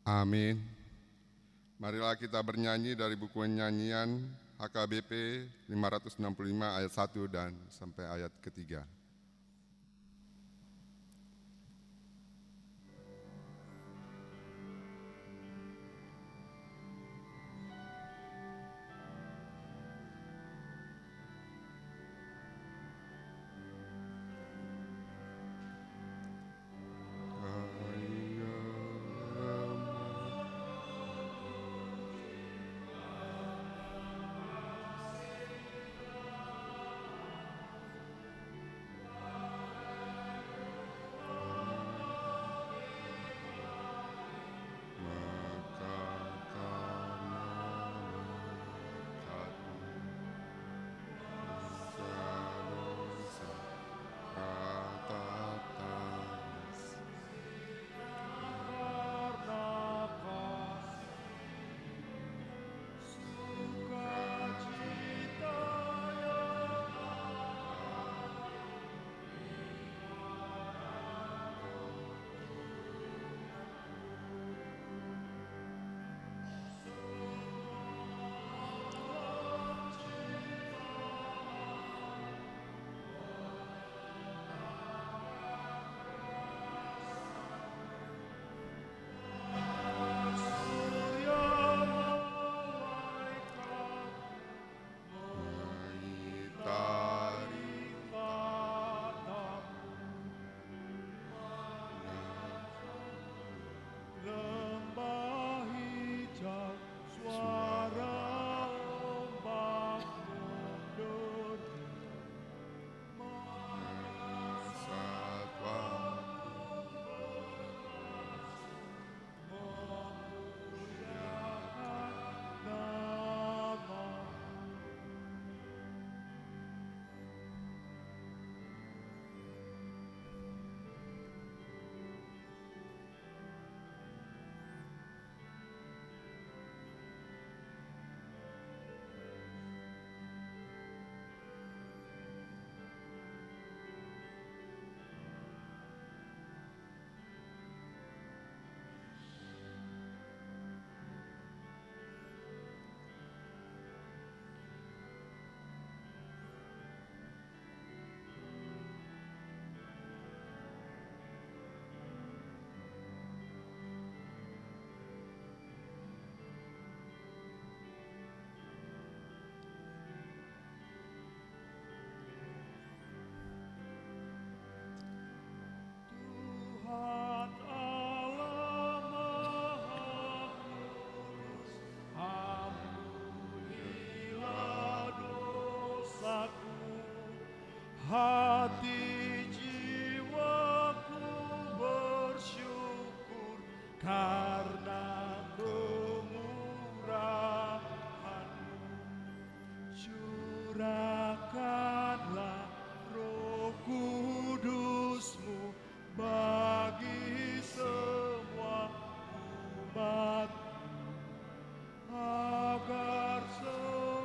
Amin. Marilah kita bernyanyi dari buku nyanyian HKBP 565 ayat 1 dan sampai ayat ketiga. Hati jiwaku bersyukur karena kemurahan-Mu. Curahkanlah Roh Kudus-Mu bagi semua umat, agar semua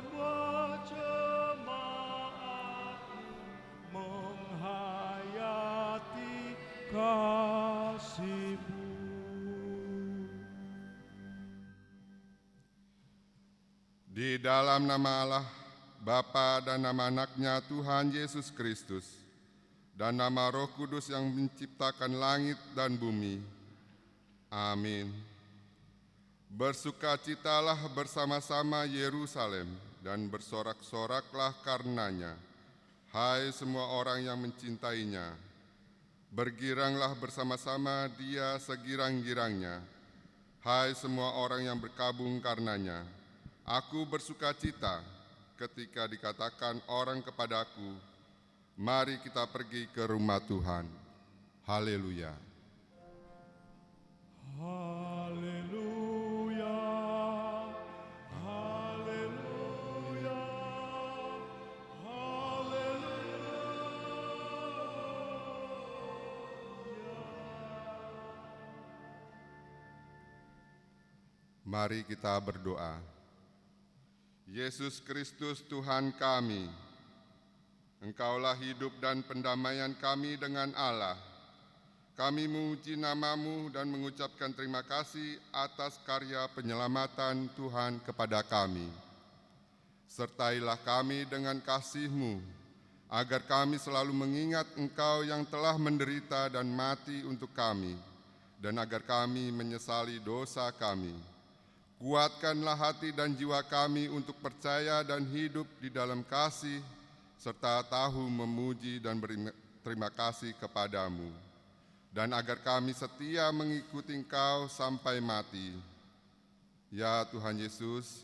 menghayati kasih-Mu. Di dalam nama Allah, Bapa dan nama Anaknya Tuhan Yesus Kristus, dan nama Roh Kudus yang menciptakan langit dan bumi. Amin. Bersukacitalah bersama-sama Yerusalem dan bersorak-soraklah karenanya. Hai semua orang yang mencintainya, bergiranglah bersama-sama Dia segirang-girangnya. Hai semua orang yang berkabung karenanya, aku bersukacita ketika dikatakan orang kepadaku, mari kita pergi ke rumah Tuhan. Haleluya. Haleluya, haleluya, haleluya. Mari kita berdoa. Yesus Kristus Tuhan kami, Engkaulah hidup dan pendamaian kami dengan Allah. Kami memuji nama-Mu dan mengucapkan terima kasih atas karya penyelamatan Tuhan kepada kami. Sertailah kami dengan kasih-Mu, agar kami selalu mengingat Engkau yang telah menderita dan mati untuk kami, dan agar kami menyesali dosa kami. Kuatkanlah hati dan jiwa kami untuk percaya dan hidup di dalam kasih, serta tahu memuji dan berterima kasih kepadamu, dan agar kami setia mengikuti Engkau sampai mati. Ya Tuhan Yesus,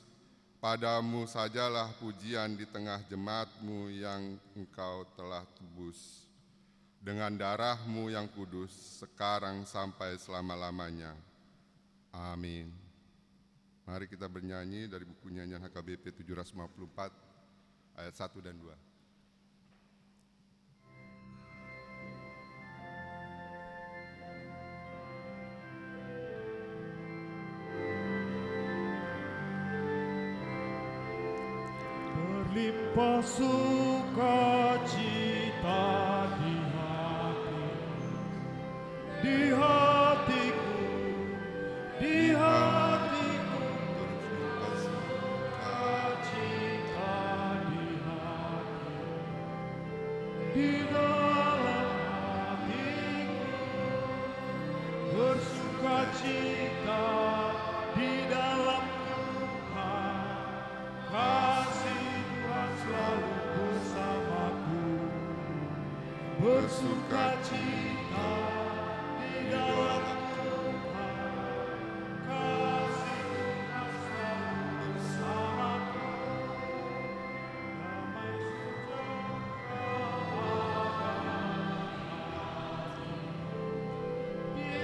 Padamu sajalah pujian di tengah jemaat-Mu yang Engkau telah tebus dengan darah-Mu yang kudus, sekarang sampai selama-lamanya. Amin. Mari kita bernyanyi dari buku nyanyian HKBP 754 ayat 1 dan 2. Berlimpah sukacita di hatiku, di hatiku, berlimpah sukacita di hatiku, di dalam hatiku, bersukacita di dalam Tuhan, kasih Tuhan selalu bersamaku, bersukacita di dalam Tuhan, kasih Tuhan selalu bersamaku,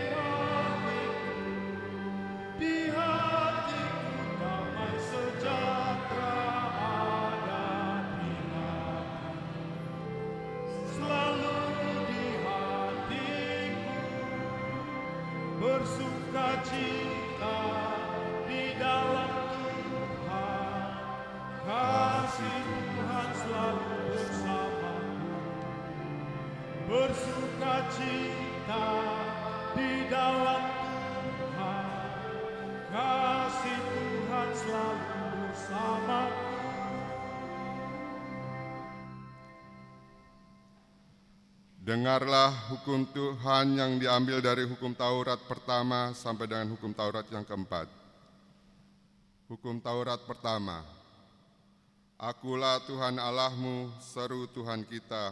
damai sejahtera di hatiku, damai sejahtera ada di hatiku, selalu di hatiku, bersukacita di dalam Tuhan, kasih Tuhan selalu bersamaku, bersukacita di dalam Tuhan, kasih Tuhan selalu bersamaku. Dengarlah hukum Tuhan yang diambil dari hukum Taurat pertama sampai dengan hukum Taurat yang keempat. Hukum Taurat pertama. Akulah Tuhan Allahmu, seru Tuhan kita,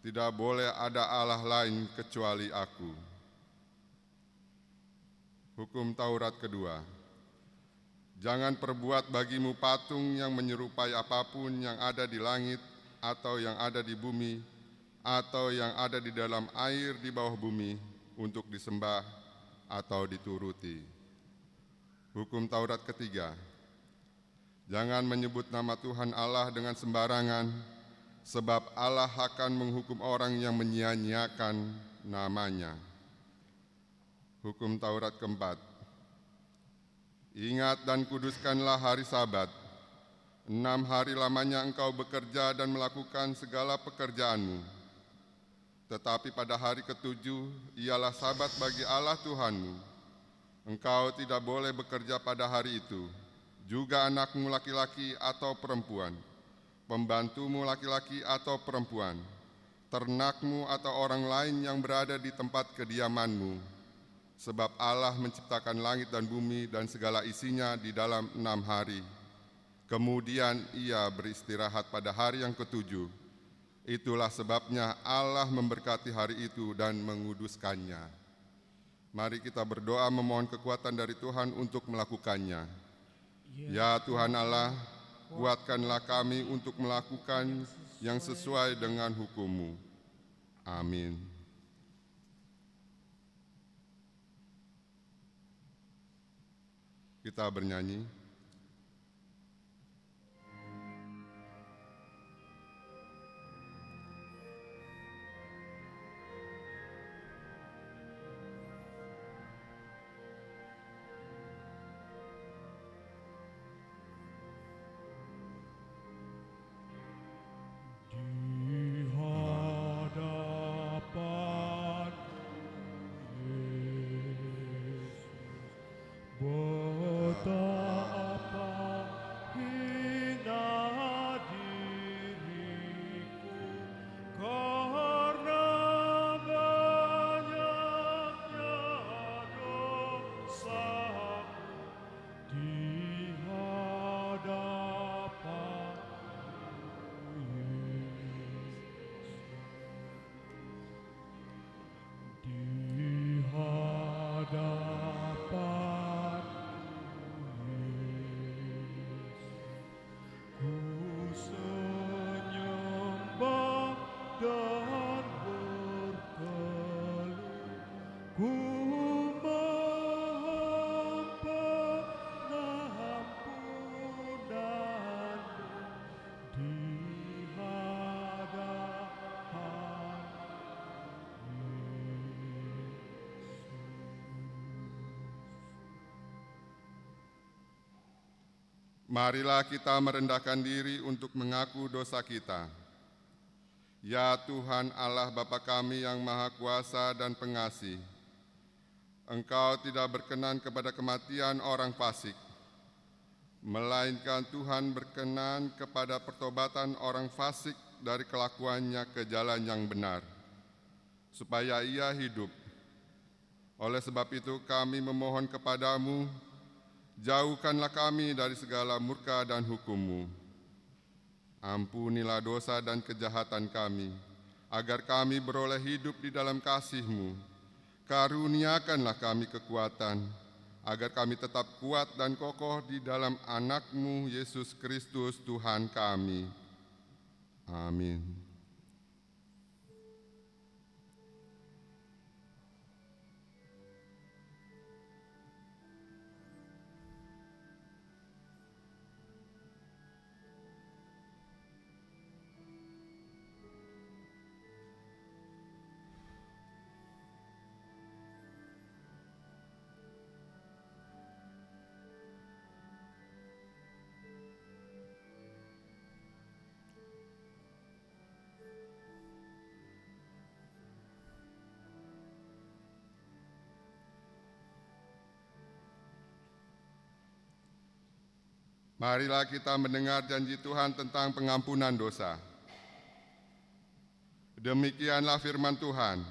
tidak boleh ada Allah lain kecuali Aku. Hukum Taurat kedua. Jangan perbuat bagimu patung yang menyerupai apapun yang ada di langit atau yang ada di bumi atau yang ada di dalam air di bawah bumi untuk disembah atau dituruti. Hukum Taurat ketiga. Jangan menyebut nama Tuhan Allah dengan sembarangan, sebab Allah akan menghukum orang yang menyia-nyiakan namanya. Hukum Taurat keempat. Ingat dan kuduskanlah hari Sabat. 6 hari lamanya engkau bekerja dan melakukan segala pekerjaanmu. Tetapi pada hari ketujuh ialah Sabat bagi Allah Tuhanmu. Engkau tidak boleh bekerja pada hari itu, juga anakmu laki-laki atau perempuan, pembantumu laki-laki atau perempuan, ternakmu atau orang lain yang berada di tempat kediamanmu. Sebab Allah menciptakan langit dan bumi dan segala isinya di dalam 6 hari. Kemudian Ia beristirahat pada hari yang ketujuh. Itulah sebabnya Allah memberkati hari itu dan menguduskannya. Mari kita berdoa memohon kekuatan dari Tuhan untuk melakukannya. Ya Tuhan Allah, kuatkanlah kami untuk melakukan yang sesuai dengan hukum-Mu. Amin. Kita bernyanyi. Di hadapan Marilah kita merendahkan diri untuk mengaku dosa kita. Ya Tuhan Allah Bapa kami yang Maha Kuasa dan Pengasih, Engkau tidak berkenan kepada kematian orang fasik, melainkan Tuhan berkenan kepada pertobatan orang fasik dari kelakuannya ke jalan yang benar, supaya ia hidup. Oleh sebab itu kami memohon kepadamu, jauhkanlah kami dari segala murka dan hukum-Mu. Ampunilah dosa dan kejahatan kami, agar kami beroleh hidup di dalam kasih-Mu. Karuniakanlah kami kekuatan, agar kami tetap kuat dan kokoh di dalam Anak-Mu, Yesus Kristus Tuhan kami. Amin. Marilah kita mendengar janji Tuhan tentang pengampunan dosa. Demikianlah firman Tuhan.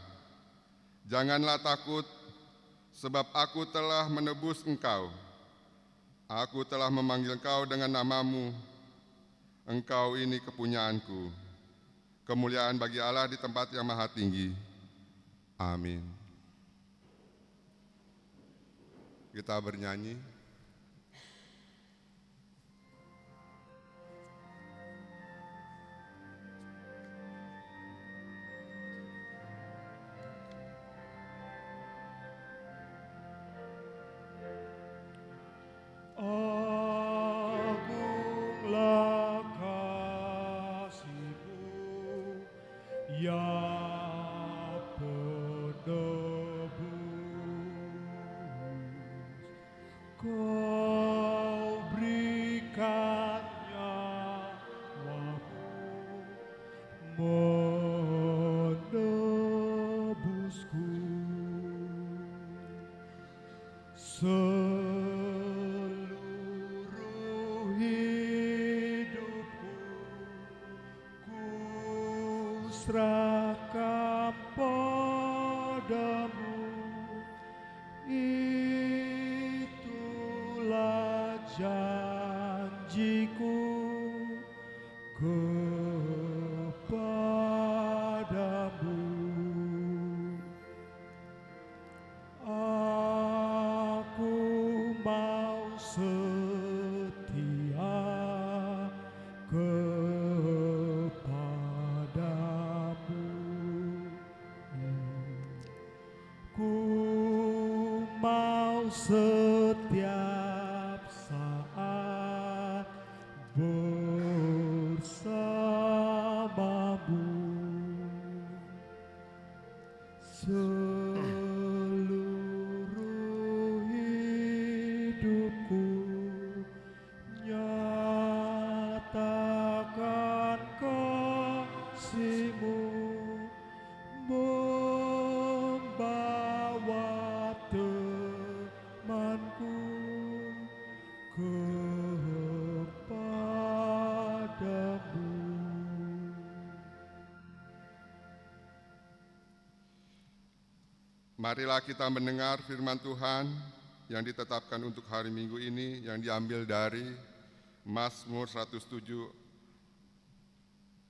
Janganlah takut, sebab aku telah menebus engkau. Aku telah memanggil engkau dengan namamu. Engkau ini kepunyaanku. Kemuliaan bagi Allah di tempat yang maha tinggi. Amin. Kita bernyanyi. Agunglah kasih-Mu, ya penebus. Kau berikan nyawa-Mu menebusku. Seluruh hidupku ku serahkan padamu. Itulah janjiku kepadamu. Aku mau setia kepadamu. Ku mau setiap saat bersamamu. Seluruh hidupku nyatakan kasih-Mu, membawa temanku kepadamu. Marilah kita mendengar firman Tuhan yang ditetapkan untuk hari Minggu ini, yang diambil dari Mazmur 107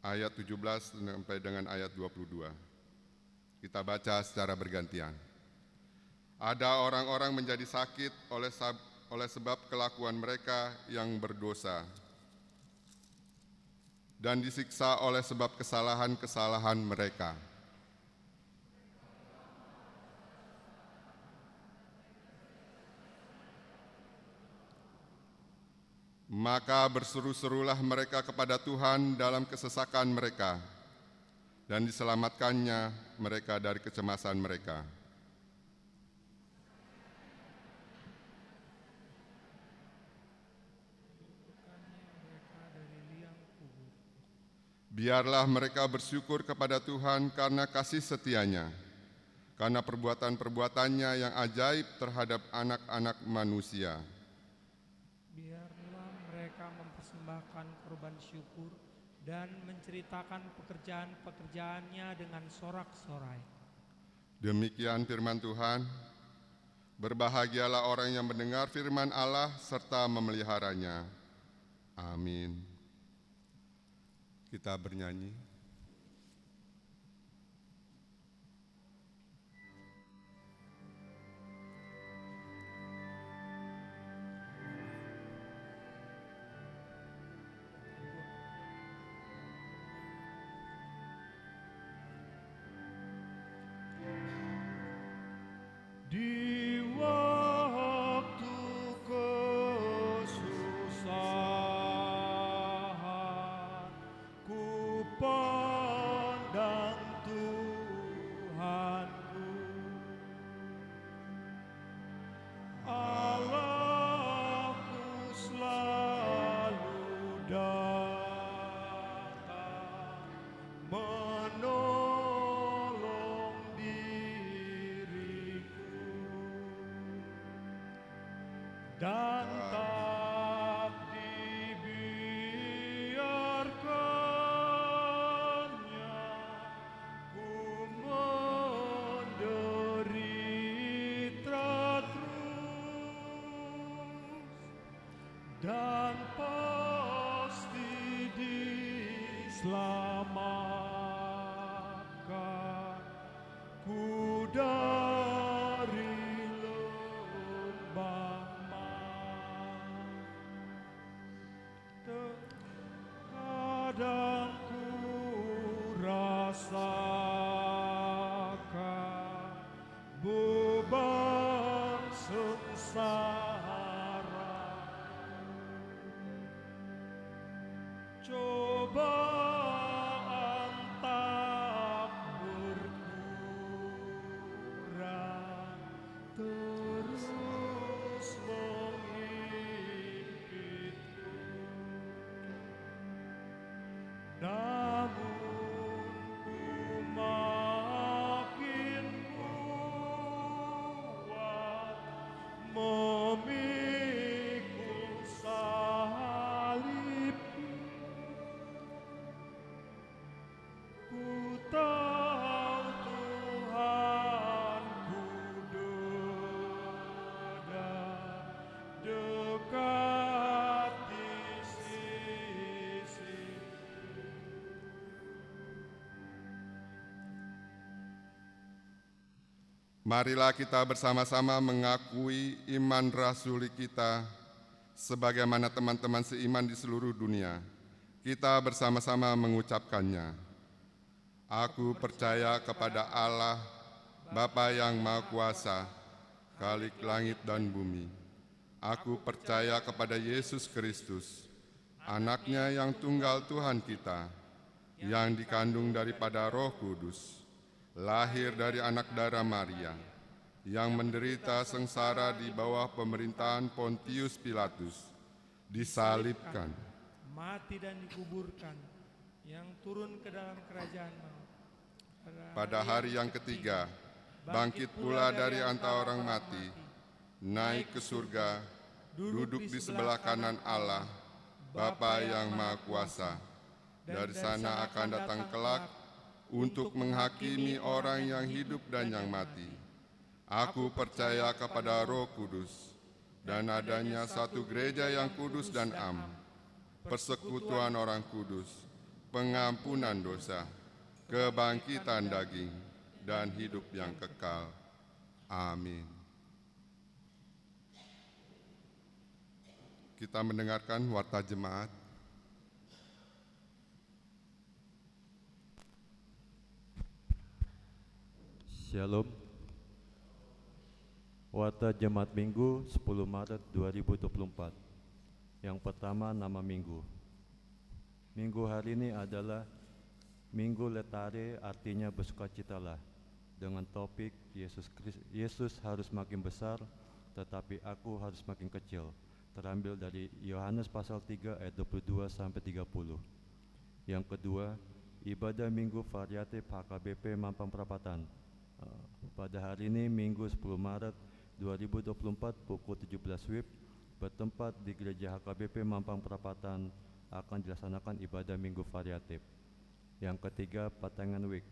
ayat 17 sampai dengan ayat 22. Kita baca secara bergantian. Ada orang-orang menjadi sakit oleh sebab kelakuan mereka yang berdosa, dan disiksa oleh sebab kesalahan-kesalahan mereka. Maka berseru-serulah mereka kepada Tuhan dalam kesesakan mereka, dan diselamatkannya mereka dari kecemasan mereka. Biarlah mereka bersyukur kepada Tuhan karena kasih setianya, karena perbuatan-perbuatannya yang ajaib terhadap anak-anak manusia. Biarlah mereka mempersembahkan korban syukur dan menceritakan pekerjaan-pekerjaannya dengan sorak-sorai. Demikian firman Tuhan. Berbahagialah orang yang mendengar firman Allah serta memeliharanya. Amin. Kita bernyanyi. Di waktu kesusahan, ku pandang Tuhanku, Allahku selalu datang menolong diriku. Dan tak dibiarkannya ku menderita terus, dan pasti diselamatkan ku dari lembah mati. Terkadang ku rasakan beban sengsara, cobaan tak berkurang, terus menghimpitku. Namun ku makin kuat memikul salibku. Ku tahu Tuhanku dekat di sisiku. Marilah kita bersama-sama mengakui iman rasuli kita sebagaimana teman-teman seiman di seluruh dunia. Kita bersama-sama mengucapkannya. Aku percaya kepada Allah, Bapa yang Maha Kuasa, Khalik langit dan bumi. Aku percaya kepada Yesus Kristus, Anaknya yang tunggal Tuhan kita, yang dikandung daripada Roh Kudus, lahir dari anak darah Maria, yang menderita sengsara di bawah pemerintahan Pontius Pilatus, disalibkan, mati dan dikuburkan, yang turun ke dalam kerajaan maut. pada hari yang ketiga, bangkit pula dari antara orang mati, naik ke surga, duduk di sebelah kanan Allah, Bapa yang Maha Kuasa. Dari sana akan datang kelak untuk menghakimi orang yang hidup dan yang mati. Aku percaya kepada Roh Kudus dan adanya satu gereja yang kudus dan am, persekutuan orang kudus, pengampunan dosa, kebangkitan daging, dan hidup yang kekal. Amin. Kita mendengarkan warta jemaat. Shalom. Warta Jemaat Minggu 10 Maret 2024. Yang pertama, nama minggu. Minggu hari ini adalah Minggu Letare, artinya bersukacitalah, dengan topik Yesus harus makin besar, tetapi aku harus makin kecil, terambil dari Yohanes pasal 3 ayat 22 sampai 30. Yang kedua, ibadah Minggu Variatif HKBP Mampang Perapatan. Pada hari ini Minggu 10 Maret 2024 pukul 17 WIB bertempat di Gereja HKBP Mampang Perapatan akan dilaksanakan ibadah Minggu Variatif. Yang ketiga, Patangan Week.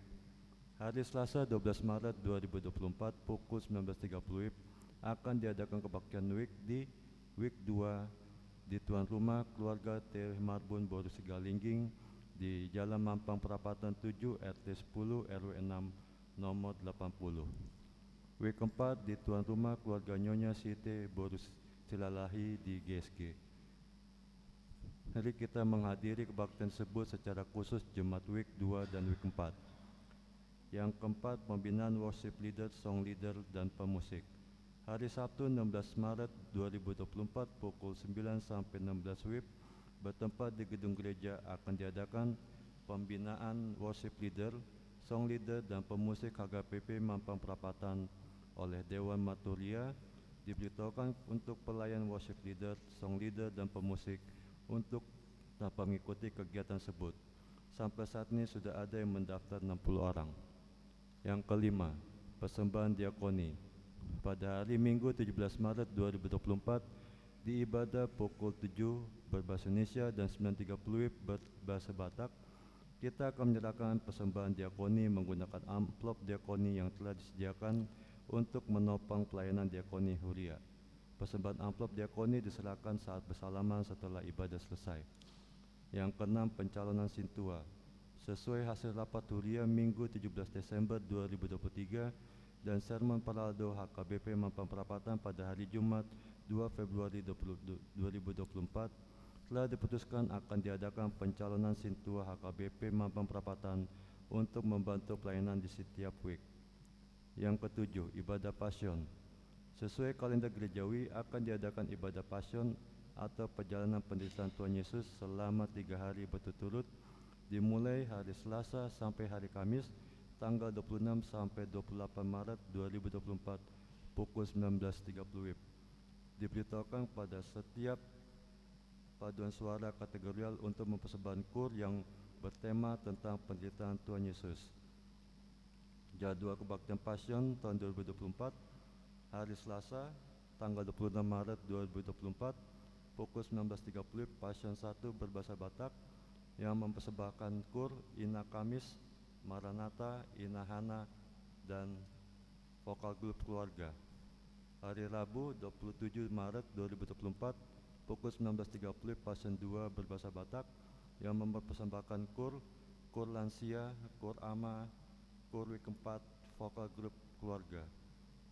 Hari Selasa 12 Maret 2024 pukul 19.30 WIB akan diadakan kebaktian Week di Week 2 di tuan rumah keluarga T. Marbun Boru Sigalingging di Jalan Mampang Perapatan 7 RT 10 RW 6 nomor 80. Week keempat di tuan rumah keluarga Nyonya Siti Boru Silalahi di GSG. Mari kita menghadiri kebaktian tersebut secara khusus Jemaat Week 2 dan Week 4. Yang keempat, pembinaan worship leader, song leader, dan pemusik. Hari Sabtu 16 Maret 2024 pukul 9 sampai 16 WIB bertempat di gedung gereja akan diadakan pembinaan worship leader, song leader, dan pemusik HKBP Mampang Perapatan oleh Dewan Maturia. Diberitahukan untuk pelayan worship leader, song leader, dan pemusik untuk dapat mengikuti kegiatan tersebut. Sampai saat ini sudah ada yang mendaftar 60 orang. Yang kelima, persembahan diakoni. Pada hari Minggu 17 Maret 2024 di ibadah pukul 7 berbahasa Indonesia dan 9.30 WIB berbahasa Batak, kita akan menyerahkan persembahan diakoni menggunakan amplop diakoni yang telah disediakan untuk menopang pelayanan diakoni Huria. Persembahan amplop diakoni diserahkan saat bersalaman setelah ibadah selesai. Yang keenam, pencalonan sintua. Sesuai hasil rapat Huria Minggu 17 Desember 2023 dan sermon Paraldo HKBP Mampang Perapatan pada hari Jumat 2 Februari 2024 telah diputuskan akan diadakan pencalonan sintua HKBP Mampang Perapatan untuk membantu pelayanan di setiap week. Yang ketujuh, ibadah passion. Sesuai kalender gerejawi akan diadakan ibadah passion atau perjalanan penderitaan Tuhan Yesus selama 3 hari berturut-turut dimulai hari Selasa sampai hari Kamis tanggal 26 sampai 28 Maret 2024 pukul 19.30 WIB. Diberitahukan pada setiap paduan suara kategorial untuk mempersembahkan kur yang bertema tentang penderitaan Tuhan Yesus. Jadwal kebaktian Passion tahun 2024 hari Selasa tanggal 26 Maret 2024 pukul 19.30 Passion 1 berbahasa Batak yang mempersembahkan kur Ina Kamis, Maranatha, Ina Hana, dan vokal grup keluarga. Hari Rabu 27 Maret 2024 pukul 19.30 Passion 2 berbahasa Batak yang mempersembahkan kur lansia, kur ama, kur week 4, vokal grup keluarga.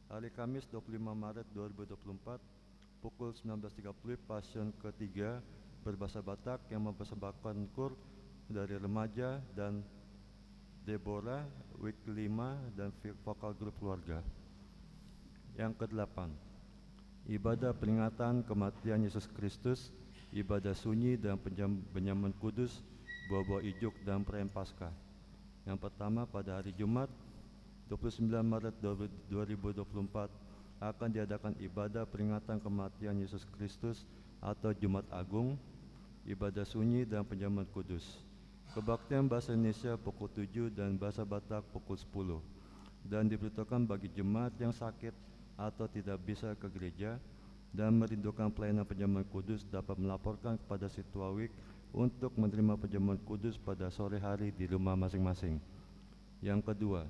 Hari Kamis 25 Maret 2024 pukul 19.30 Passion ketiga berbahasa Batak yang mempersembahkan kur dari remaja dan Deborah week 5 dan vokal grup keluarga. Yang kedelapan, ibadah peringatan kematian Yesus Kristus, ibadah sunyi dan penyaman kudus, buah-buah ijuk dan perayaan Paskah. Yang pertama, pada hari Jumat 29 Maret 2024 akan diadakan ibadah peringatan kematian Yesus Kristus atau Jumat Agung, ibadah sunyi dan penjamuan kudus. Kebaktian bahasa Indonesia pukul 7 dan bahasa Batak pukul 10. Dan diberitahukan bagi jemaat yang sakit atau tidak bisa ke gereja dan merindukan pelayanan penjamuan kudus dapat melaporkan kepada Situawik untuk menerima penjamuan kudus pada sore hari di rumah masing-masing. Yang kedua,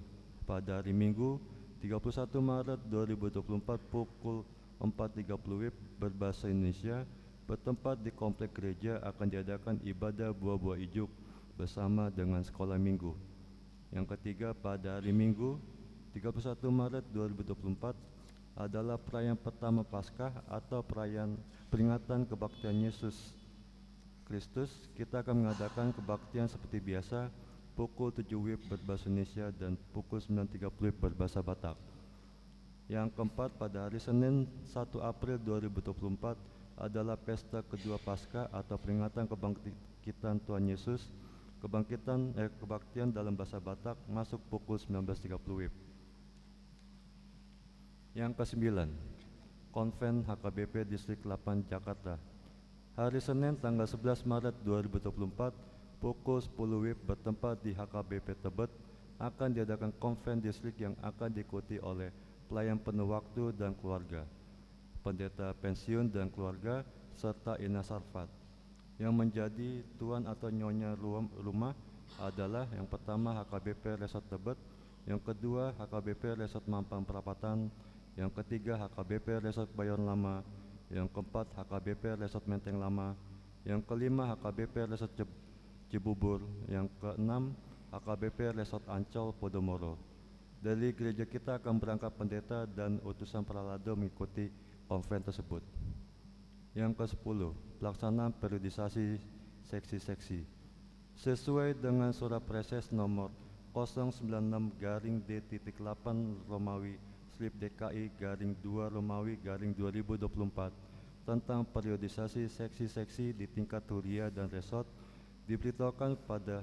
pada hari Minggu 31 Maret 2024 pukul 4.30 WIB berbahasa Indonesia bertempat di komplek gereja akan diadakan ibadah buah-buah ijuk bersama dengan sekolah minggu. Yang ketiga, pada hari Minggu 31 Maret 2024 adalah perayaan pertama Paskah atau perayaan peringatan kebaktian Yesus Kristus. Kita akan mengadakan kebaktian seperti biasa pukul 7 WIB berbahasa Indonesia dan pukul 9.30 WIB berbahasa Batak. Yang keempat, pada hari Senin 1 April 2024 adalah pesta kedua Paskah atau peringatan kebangkitan Tuhan Yesus. Kebaktian dalam bahasa Batak masuk pukul 19.30 WIB. Yang kesembilan, Konven HKBP Distrik 8 Jakarta. Hari Senin tanggal 11 Maret 2024 pukul 10 WIB bertempat di HKBP Tebet akan diadakan konven distrik yang akan diikuti oleh pelayan penuh waktu dan keluarga, pendeta pensiun dan keluarga, serta Ina Sarfat. Yang menjadi tuan atau nyonya rumah adalah yang pertama HKBP Resort Tebet, yang kedua HKBP Resort Mampang Perapatan, yang ketiga HKBP Resort Bayon Lama, yang keempat HKBP Resort Menteng Lama, yang kelima HKBP Resort Cibubur, yang keenam HKBP Resort Ancol Podomoro. Dari gereja kita akan berangkat pendeta dan utusan pralado mengikuti konven tersebut. Yang ke-10, pelaksanaan periodisasi seksi-seksi. Sesuai dengan surat preses nomor 096-D-8 Romawi slip DKI _2 Romawi _2024 tentang periodisasi seksi-seksi di tingkat huria dan resort, diberitahukan pada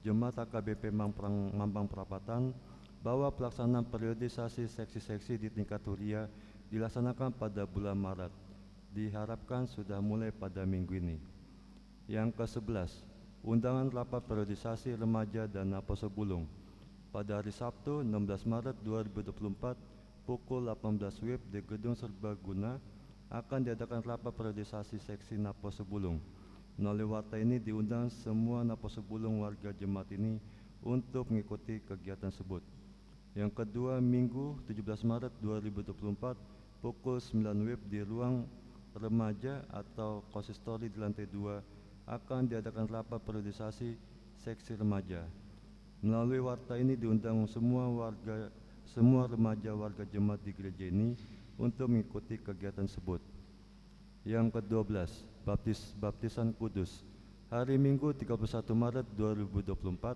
Jemaat HKBP Mampang Perapatan bahwa pelaksanaan periodisasi seksi-seksi di tingkat huria dilaksanakan pada bulan Maret. Diharapkan sudah mulai pada minggu ini. Yang ke-11, undangan rapat periodisasi remaja dan Apostol Bulung pada hari Sabtu 16 Maret 2024 pukul 18 WIB di Gedung Serbaguna akan diadakan rapat periodisasi seksi Napo Sebulung. Melalui warta ini diundang semua Napo Sebulung warga jemaat ini untuk mengikuti kegiatan tersebut. Yang kedua, Minggu 17 Maret 2024 pukul 9 WIB di ruang remaja atau konsistori di lantai 2 akan diadakan rapat periodisasi seksi remaja. Melalui warta ini diundang semua remaja warga jemaat di gereja ini untuk mengikuti kegiatan tersebut. Yang ke-12, baptisan kudus. Hari Minggu 31 Maret 2024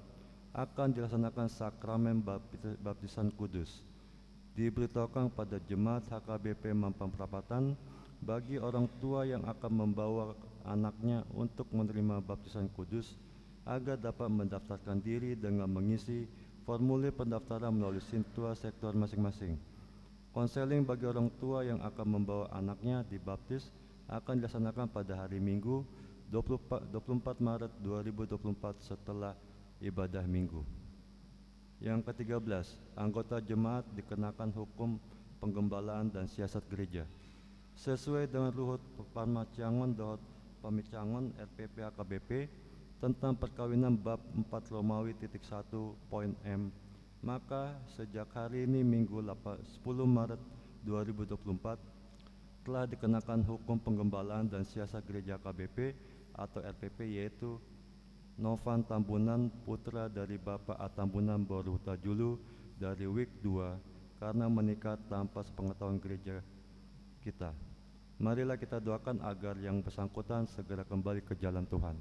akan dilaksanakan sakramen baptisan kudus. Diberitahukan pada jemaat HKBP Mampang Perapatan bagi orang tua yang akan membawa anaknya untuk menerima baptisan kudus agar dapat mendaftarkan diri dengan mengisi formulir pendaftaran melalui Sintua sektor masing-masing. Konseling bagi orang tua yang akan membawa anaknya dibaptis akan dilaksanakan pada hari Minggu 24 Maret 2024 setelah ibadah Minggu. Yang ke-13, anggota jemaat dikenakan hukum penggembalaan dan siasat gereja. Sesuai dengan Luhut Pamacangon Dahot Pamicangon RPP HKBP tentang perkawinan bab 4 Romawi .1 poin M, maka sejak hari ini Minggu 10 Maret 2024 telah dikenakan hukum penggembalaan dan siasat gereja KBP atau RPP, yaitu Novan Tambunan, putra dari Bapak A. Tambunan Boruta Julu dari WIK 2 karena menikah tanpa sepengetahuan gereja kita. Marilah kita doakan agar yang bersangkutan segera kembali ke jalan Tuhan.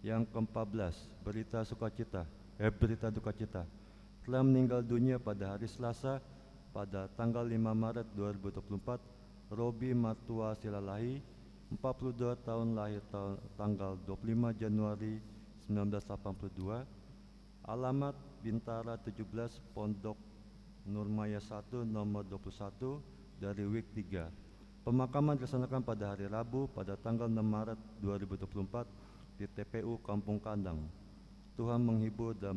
Yang ke-14, berita duka cita. Telah meninggal dunia pada hari Selasa pada tanggal 5 Maret 2024 Robi Matua Silalahi, 42 tahun, lahir tanggal 25 Januari 1982, alamat Bintara 17 Pondok Nurmaya 1 nomor 21 dari WIK 3. Pemakaman dilaksanakan pada hari Rabu pada tanggal 6 Maret 2024 di TPU Kampung Kandang. Tuhan menghibur dan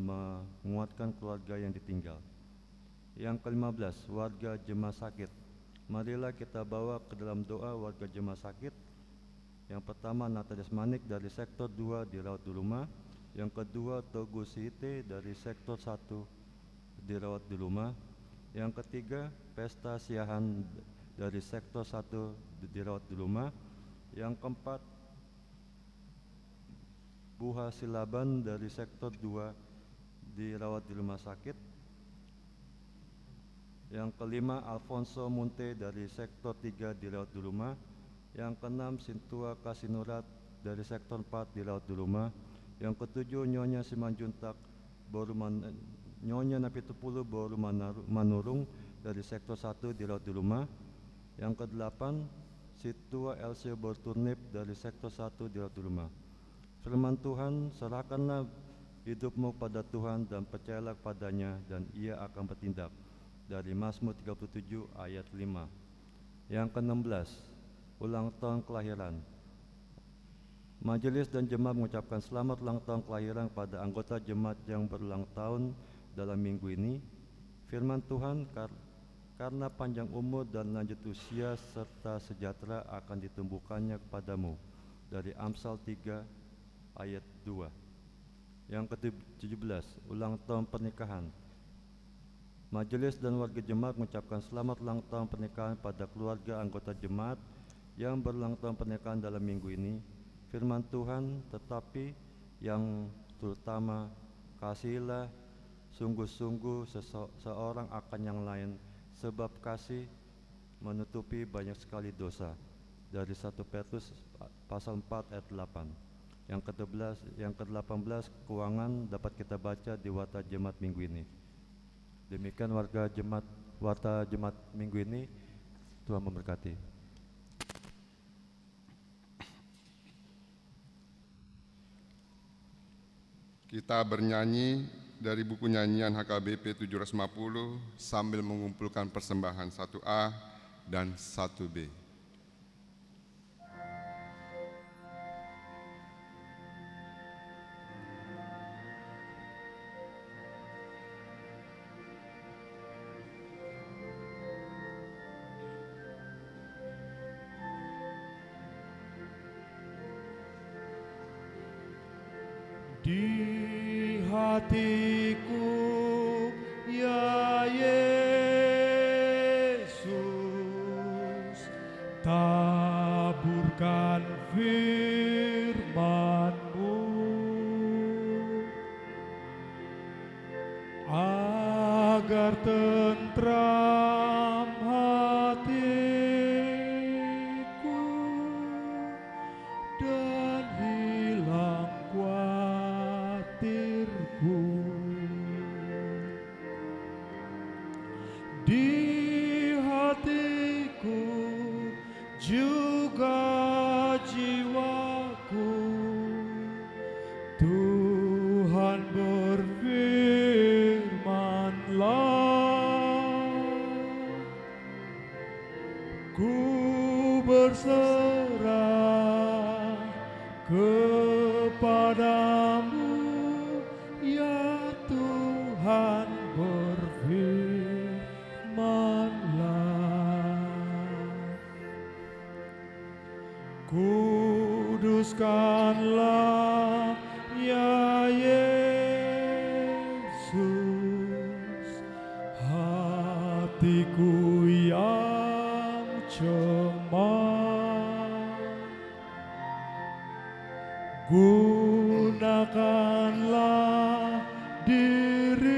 menguatkan keluarga yang ditinggal. Yang ke-15, warga jemaah sakit. Marilah kita bawa ke dalam doa warga jemaah sakit. Yang pertama, Natalias Manik dari sektor 2 dirawat di rumah. Yang kedua, Togu Sihite dari sektor 1 dirawat di rumah. Yang ketiga, Pesta Siahan dari sektor 1 dirawat di rumah. Yang keempat, Buha Silaban dari sektor 2 dirawat di rumah sakit. Yang kelima, Alfonso Munte dari sektor 3 dirawat di rumah. Yang keenam, Sintua Kasinurat dari sektor 4 dirawat di rumah. Yang ketujuh, Nyonya Simanjuntak Nyonya Napitupulu Boru Manurung dari sektor 1 dirawat di rumah. Yang kedelapan, Situa Elsio Borturnip dari sektor 1 dirawat di rumah. Firman Tuhan, serahkanlah hidupmu pada Tuhan dan percayalah padanya dan ia akan bertindak. Dari Mazmur 37 ayat 5. Yang ke-16, ulang tahun kelahiran. Majelis dan jemaat mengucapkan selamat ulang tahun kelahiran pada anggota jemaat yang berulang tahun dalam minggu ini. Firman Tuhan, karena panjang umur dan lanjut usia serta sejahtera akan ditumbuhkannya kepadamu, dari Amsal 3 ayat 2. Yang ke-17, ulang tahun pernikahan. Majelis dan warga jemaat mengucapkan selamat ulang tahun pernikahan pada keluarga anggota jemaat yang berulang tahun pernikahan dalam minggu ini. Firman Tuhan, tetapi yang terutama, kasihilah sungguh-sungguh seorang akan yang lain, sebab kasih menutupi banyak sekali dosa. Dari 1 Petrus pasal 4 ayat 8. Yang ke-18, keuangan dapat kita baca di Warta Jemaat minggu ini. Demikian warta jemaat minggu ini. Tuhan memberkati. Kita bernyanyi dari buku nyanyian HKBP 750 sambil mengumpulkan persembahan 1A dan 1B. Di hatiku, ya Yesus, taburkan firman-Mu agar tentram hatiku dan hilang khawatirku. Di hatiku juga jiwaku, Tuhan berfirman-Lah, ku berserah kepadamu, ya Tuhan berfirman-Lah. Kuduskanlah, ya Yesus, hatiku yang cemar. Gunakanlah diriku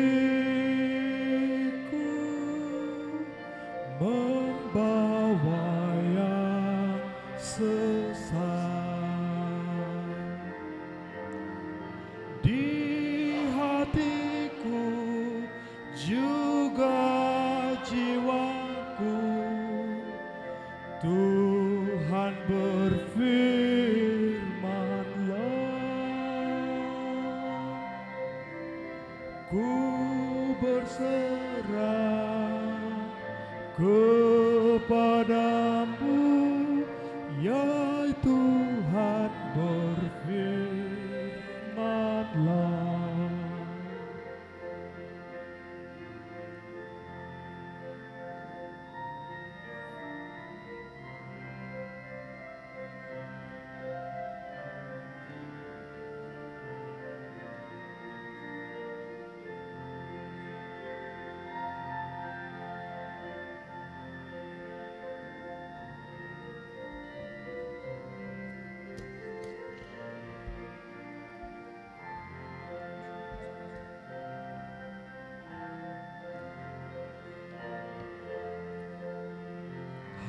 membawa yang sesat. Di hatiku juga jiwaku, Tuhan berfirman-Lah, ku berserah kepadamu, ya Tuhan berfirman-Lah.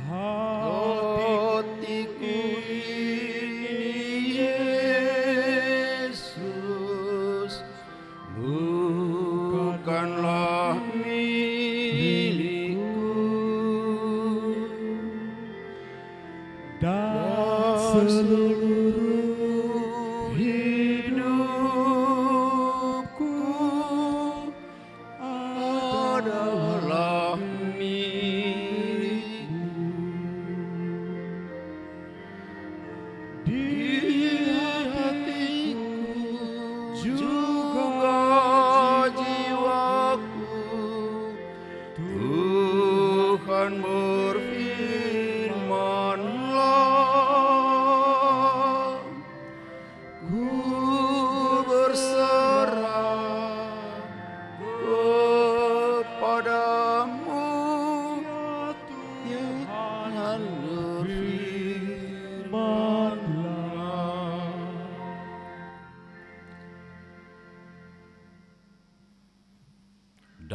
Hatiku ini Yesus, bukanlah milikku, dan seluruh hidupku adalah milikmu. Di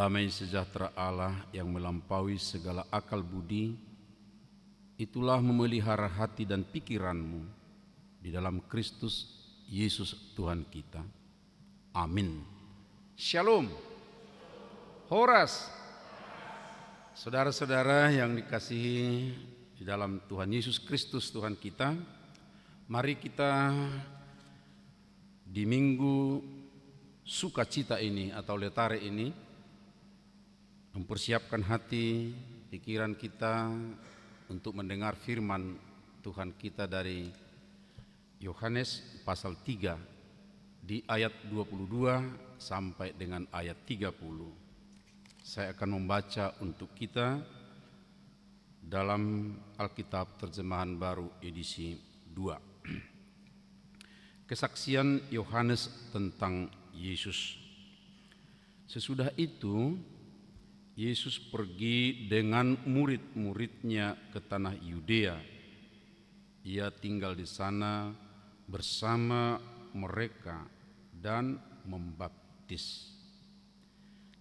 Damai sejahtera Allah yang melampaui segala akal budi, itulah memelihara hati dan pikiranmu di dalam Kristus Yesus Tuhan kita. Amin. Shalom. Horas. Saudara-saudara yang dikasihi di dalam Tuhan Yesus Kristus Tuhan kita, mari kita di minggu sukacita ini atau letare ini mempersiapkan hati, pikiran kita untuk mendengar firman Tuhan kita dari Yohanes pasal 3 di ayat 22 sampai dengan ayat 30. Saya akan membaca untuk kita dalam Alkitab Terjemahan Baru edisi 2. Kesaksian Yohanes tentang Yesus. Sesudah itu Yesus pergi dengan murid-muridnya ke tanah Yudea. Ia tinggal di sana bersama mereka dan membaptis.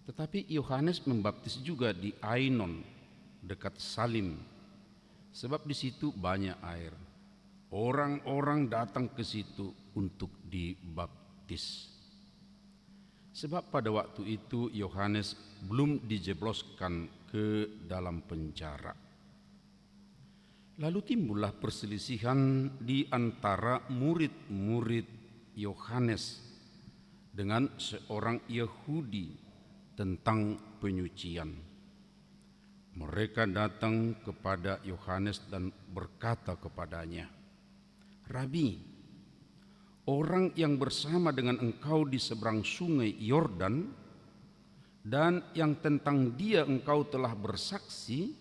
Tetapi Yohanes membaptis juga di Ainon dekat Salim, sebab di situ banyak air. Orang-orang datang ke situ untuk dibaptis. Sebab pada waktu itu Yohanes belum dijebloskan ke dalam penjara. Lalu timbullah perselisihan di antara murid-murid Yohanes dengan seorang Yahudi tentang penyucian. Mereka datang kepada Yohanes dan berkata kepadanya, "Rabi, orang yang bersama dengan engkau di seberang sungai Yordan dan yang tentang dia engkau telah bersaksi,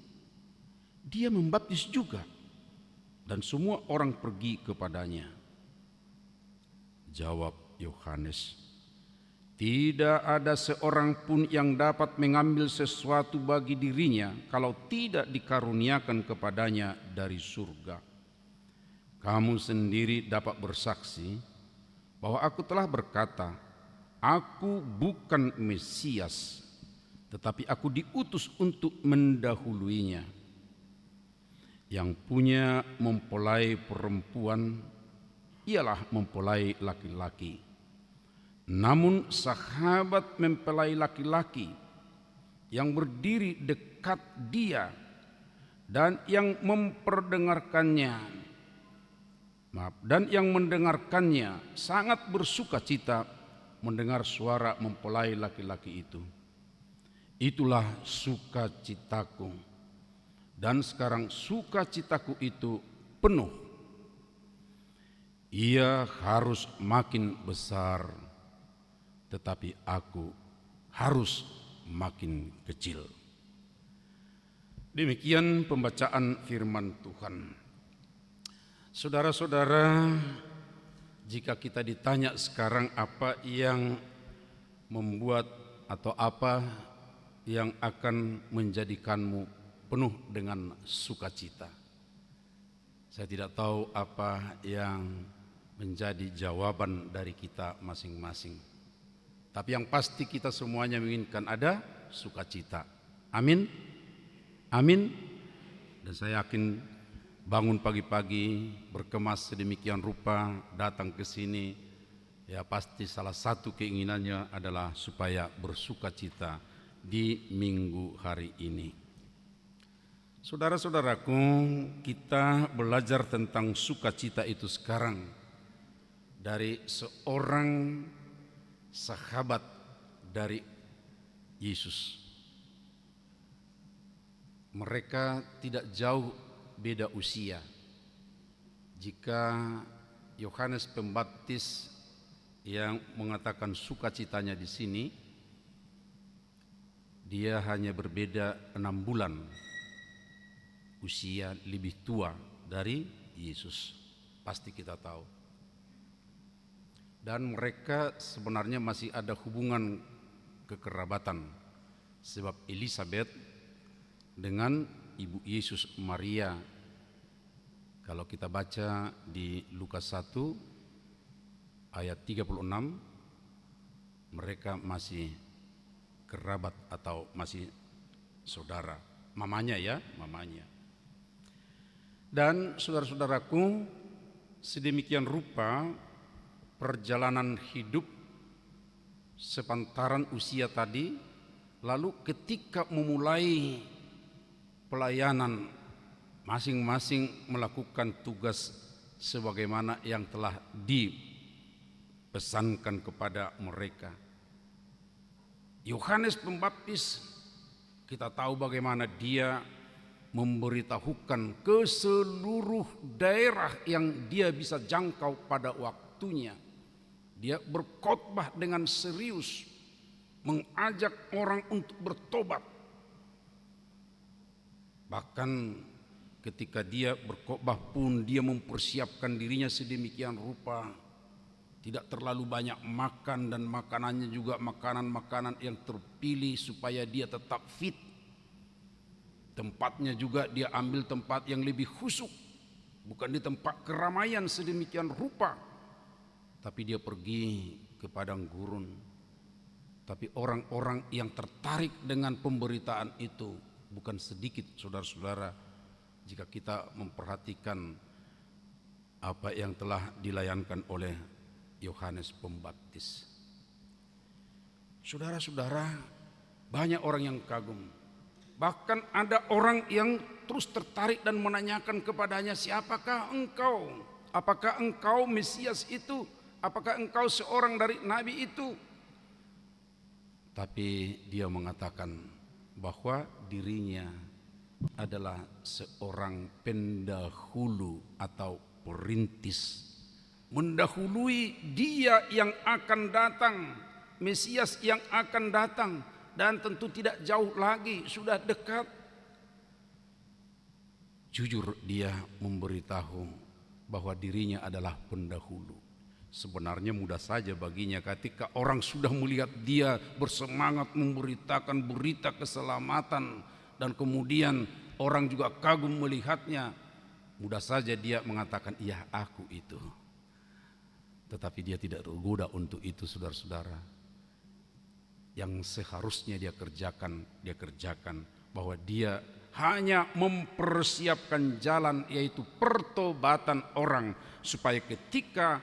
dia membaptis juga, dan semua orang pergi kepadanya." Jawab Yohanes, "Tidak ada seorang pun yang dapat mengambil sesuatu bagi dirinya kalau tidak dikaruniakan kepadanya dari surga. Kamu sendiri dapat bersaksi bahwa aku telah berkata, aku bukan Mesias, tetapi aku diutus untuk mendahuluinya. Yang punya mempelai perempuan ialah mempelai laki-laki. Namun sahabat mempelai laki-laki yang berdiri dekat dia dan yang mendengarkannya sangat bersukacita mendengar suara mempelai laki-laki itu. Itulah sukacitaku, dan sekarang sukacitaku itu penuh. Ia harus makin besar, tetapi aku harus makin kecil." Demikian pembacaan firman Tuhan. Saudara-saudara, jika kita ditanya sekarang apa yang membuat atau apa yang akan menjadikanmu penuh dengan sukacita, saya tidak tahu apa yang menjadi jawaban dari kita masing-masing. Tapi yang pasti kita semuanya menginginkan ada sukacita. Amin. Amin. Dan saya yakin bangun pagi-pagi berkemas sedemikian rupa datang ke sini, ya pasti salah satu keinginannya adalah supaya bersukacita di minggu hari ini. Saudara-saudaraku, kita belajar tentang sukacita itu sekarang dari seorang sahabat dari Yesus. Mereka tidak jauh beda usia. Jika Yohanes Pembaptis yang mengatakan sukacitanya di sini, dia hanya berbeda 6 bulan usia lebih tua dari Yesus. Pasti kita tahu. Dan mereka sebenarnya masih ada hubungan kekerabatan, sebab Elisabet dengan ibu Yesus Maria, kalau kita baca di Lukas 1 ayat 36, mereka masih kerabat atau masih saudara, mamanya ya, mamanya. Dan saudara-saudaraku, sedemikian rupa perjalanan hidup sepantaran usia tadi, lalu ketika memulai pelayanan, masing-masing melakukan tugas sebagaimana yang telah dipesankan kepada mereka. Yohanes Pembaptis, kita tahu bagaimana dia memberitahukan ke seluruh daerah yang dia bisa jangkau pada waktunya. Dia berkhotbah dengan serius, mengajak orang untuk bertobat. Bahkan ketika dia berkhotbah pun dia mempersiapkan dirinya sedemikian rupa, tidak terlalu banyak makan, dan makanannya juga makanan-makanan yang terpilih supaya dia tetap fit. Tempatnya juga dia ambil tempat yang lebih khusyuk, bukan di tempat keramaian sedemikian rupa, tapi dia pergi ke padang gurun. Tapi orang-orang yang tertarik dengan pemberitaan itu bukan sedikit, saudara-saudara, jika kita memperhatikan apa yang telah dilayankan oleh Yohanes Pembaptis. Saudara-saudara, banyak orang yang kagum. Bahkan ada orang yang terus tertarik dan menanyakan kepadanya, siapakah engkau? Apakah engkau Mesias itu? Apakah engkau seorang dari nabi itu? Tapi dia mengatakan bahwa dirinya adalah seorang pendahulu atau perintis, mendahului dia yang akan datang, Mesias yang akan datang, dan tentu tidak jauh lagi, sudah dekat. Jujur dia memberitahu bahwa dirinya adalah pendahulu. Sebenarnya mudah saja baginya ketika orang sudah melihat dia bersemangat memberitakan berita keselamatan, dan kemudian orang juga kagum melihatnya, mudah saja dia mengatakan, iya aku itu. Tetapi dia tidak tergoda untuk itu, saudara-saudara. Yang seharusnya dia kerjakan, bahwa dia hanya mempersiapkan jalan, yaitu pertobatan orang, supaya ketika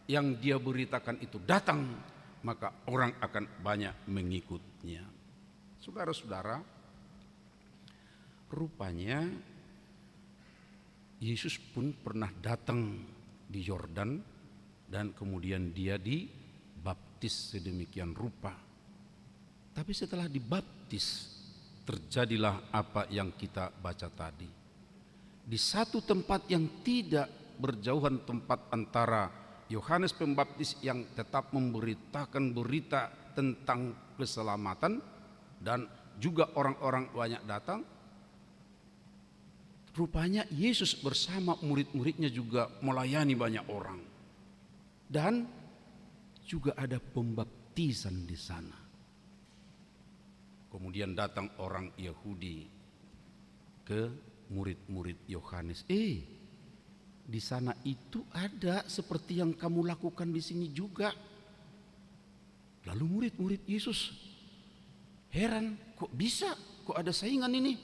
yang dia beritakan itu datang, maka orang akan banyak mengikutnya. Saudara-saudara, rupanya Yesus pun pernah datang di Yordan, dan kemudian dia dibaptis sedemikian rupa. Tapi setelah dibaptis, terjadilah apa yang kita baca tadi. Di satu tempat yang tidak berjauhan tempat antara Yohanes Pembaptis yang tetap memberitakan berita tentang keselamatan, dan juga orang-orang banyak datang, rupanya Yesus bersama murid-muridnya juga melayani banyak orang. Dan juga ada pembaptisan di sana. Kemudian datang orang Yahudi ke murid-murid Yohanes. Di sana itu ada seperti yang kamu lakukan di sini juga. Lalu murid-murid Yesus heran, kok bisa? Kok ada saingan ini?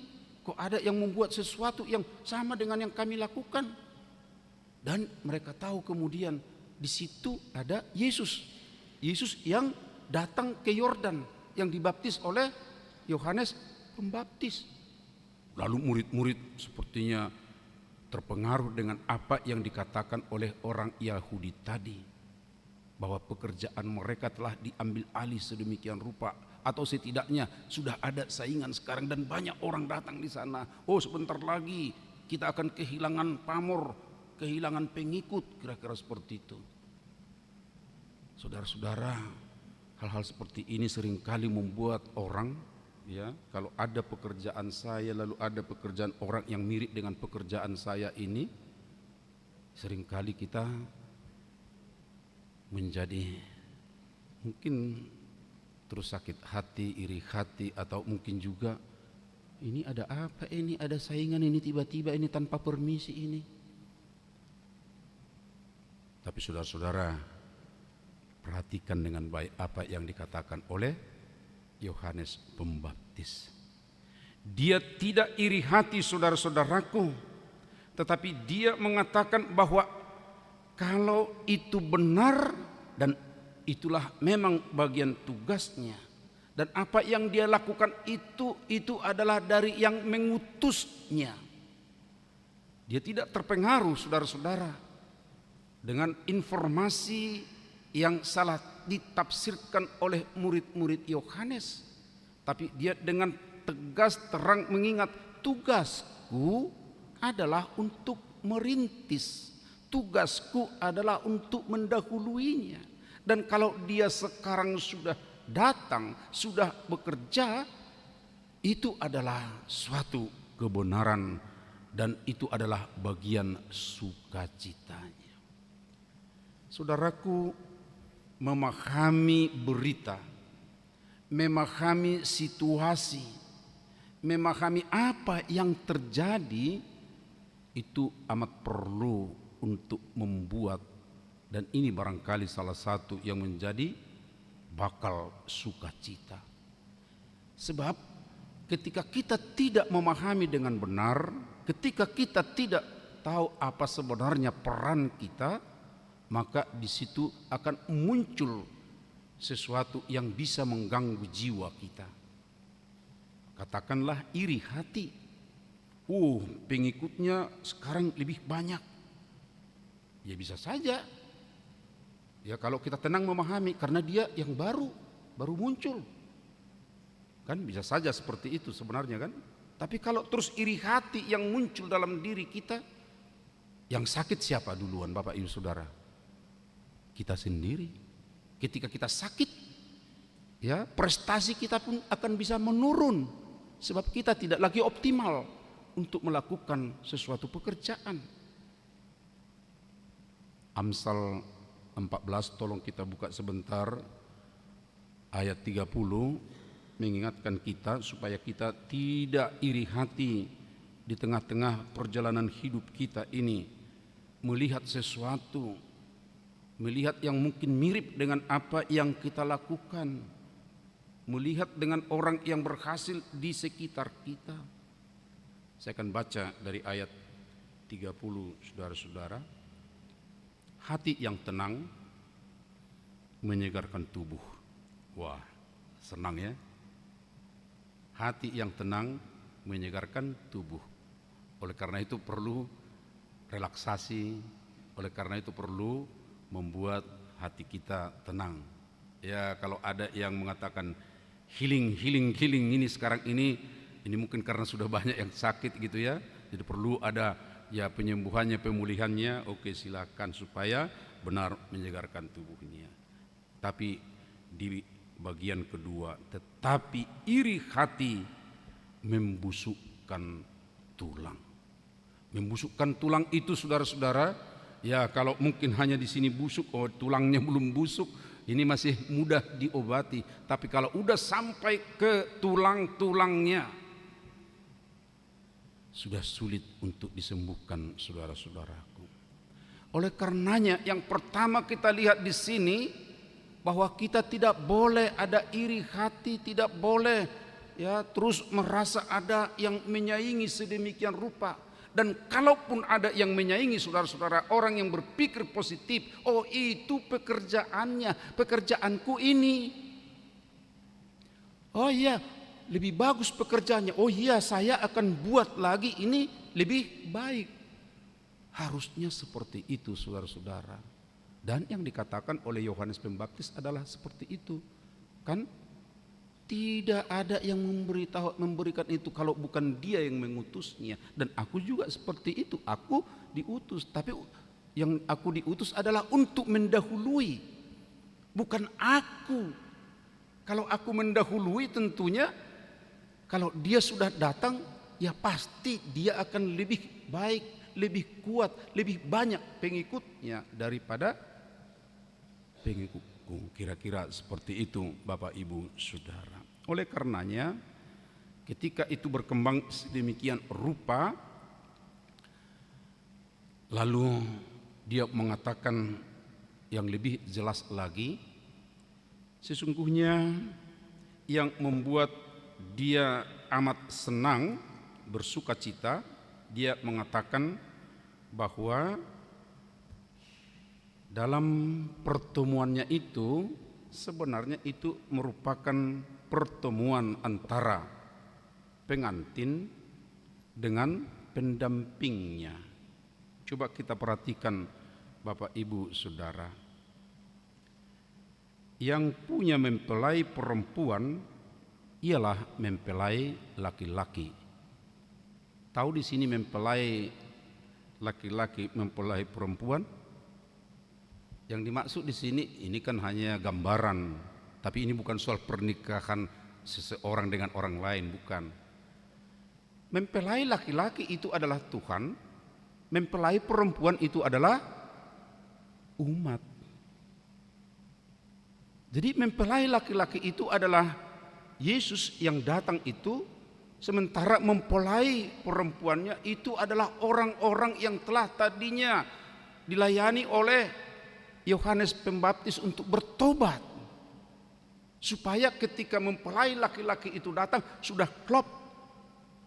Kok ada yang membuat sesuatu yang sama dengan yang kami lakukan? Dan mereka tahu kemudian di situ ada Yesus. Yesus yang datang ke Yordan, yang dibaptis oleh Yohanes Pembaptis. Lalu murid-murid sepertinya terpengaruh dengan apa yang dikatakan oleh orang Yahudi tadi, bahwa pekerjaan mereka telah diambil alih sedemikian rupa, atau setidaknya sudah ada saingan sekarang dan banyak orang datang di sana. Oh, sebentar lagi kita akan kehilangan pamor, kehilangan pengikut, kira-kira seperti itu. Saudara-saudara, hal-hal seperti ini seringkali membuat orang, ya, kalau ada pekerjaan saya lalu ada pekerjaan orang yang mirip dengan pekerjaan saya ini, seringkali kita menjadi mungkin terus sakit hati, iri hati, atau mungkin juga ini ada apa ini, ada saingan ini tiba-tiba ini tanpa permisi ini. Tapi saudara-saudara, perhatikan dengan baik apa yang dikatakan oleh Yohanes Pembaptis. Dia tidak iri hati, saudara-saudaraku, tetapi dia mengatakan bahwa kalau itu benar dan itulah memang bagian tugasnya, dan apa yang dia lakukan itu adalah dari yang mengutusnya. Dia tidak terpengaruh, saudara-saudara, dengan informasi yang salah ditafsirkan oleh murid-murid Yohanes, tapi dia dengan tegas terang mengingat, tugasku adalah untuk merintis, tugasku adalah untuk mendahuluinya. Dan kalau dia sekarang sudah datang, sudah bekerja, itu adalah suatu kebenaran dan itu adalah bagian sukacitanya. Saudaraku, memahami berita, memahami situasi, memahami apa yang terjadi, itu amat perlu untuk membuat, dan ini barangkali salah satu yang menjadi bakal sukacita. Sebab ketika kita tidak memahami dengan benar, ketika kita tidak tahu apa sebenarnya peran kita, maka di situ akan muncul sesuatu yang bisa mengganggu jiwa kita. Katakanlah iri hati. Pengikutnya sekarang lebih banyak. Ya bisa saja. Ya kalau kita tenang memahami, karena dia yang baru muncul. Kan bisa saja seperti itu sebenarnya kan. Tapi kalau terus iri hati yang muncul dalam diri kita, yang sakit siapa duluan, Bapak Ibu Saudara? Kita sendiri. Ketika kita sakit, ya prestasi kita pun akan bisa menurun, sebab kita tidak lagi optimal untuk melakukan sesuatu pekerjaan. Amsal 14, tolong kita buka sebentar, ayat 30, mengingatkan kita supaya kita tidak iri hati di tengah-tengah perjalanan hidup kita ini, melihat sesuatu, melihat yang mungkin mirip dengan apa yang kita lakukan, melihat dengan orang yang berhasil di sekitar kita. Saya akan baca dari ayat 30, saudara-saudara. Hati yang tenang menyegarkan tubuh. Wah, senang ya. Hati yang tenang menyegarkan tubuh. Oleh karena itu perlu relaksasi, oleh karena itu perlu membuat hati kita tenang. Ya kalau ada yang mengatakan healing ini sekarang ini mungkin karena sudah banyak yang sakit gitu ya. Jadi perlu ada ya penyembuhannya, pemulihannya. Oke, silakan supaya benar menyegarkan tubuhnya. Tapi di bagian kedua, tetapi iri hati membusukkan tulang. Membusukkan tulang itu saudara-saudara, ya kalau mungkin hanya di sini busuk, tulangnya belum busuk, ini masih mudah diobati. Tapi kalau udah sampai ke tulang-tulangnya, sudah sulit untuk disembuhkan, saudara-saudaraku. Oleh karenanya yang pertama kita lihat di sini, bahwa kita tidak boleh ada iri hati, tidak boleh ya terus merasa ada yang menyaingi sedemikian rupa. Dan kalaupun ada yang menyaingi, saudara-saudara, orang yang berpikir positif, oh itu pekerjaannya, pekerjaanku ini. Oh iya, lebih bagus pekerjaannya. Oh iya, saya akan buat lagi ini lebih baik. Harusnya seperti itu, saudara-saudara. Dan yang dikatakan oleh Yohanes Pembaptis adalah seperti itu. Kan? Tidak ada yang memberikan itu kalau bukan dia yang mengutusnya. Dan aku juga seperti itu. Aku diutus. Tapi yang aku diutus adalah untuk mendahului. Bukan aku. Kalau aku mendahului tentunya, kalau dia sudah datang, ya pasti dia akan lebih baik, lebih kuat, lebih banyak pengikutnya daripada pengikutku. Kira-kira seperti itu, Bapak Ibu Saudara. Oleh karenanya ketika itu berkembang sedemikian rupa, lalu dia mengatakan yang lebih jelas lagi, sesungguhnya yang membuat dia amat senang, bersuka cita. Dia mengatakan bahwa dalam pertemuannya itu sebenarnya itu merupakan pertemuan antara pengantin dengan pendampingnya. Coba kita perhatikan Bapak Ibu Saudara. Yang punya mempelai perempuan ialah mempelai laki-laki. Tahu di sini mempelai laki-laki, mempelai perempuan? Yang dimaksud di sini ini kan hanya gambaran, tapi ini bukan soal pernikahan seseorang dengan orang lain, bukan. Mempelai laki-laki itu adalah Tuhan, mempelai perempuan itu adalah umat. Jadi mempelai laki-laki itu adalah Yesus yang datang itu, sementara mempelai perempuannya itu adalah orang-orang yang telah tadinya dilayani oleh Yohanes Pembaptis untuk bertobat, supaya ketika mempelai laki-laki itu datang sudah klop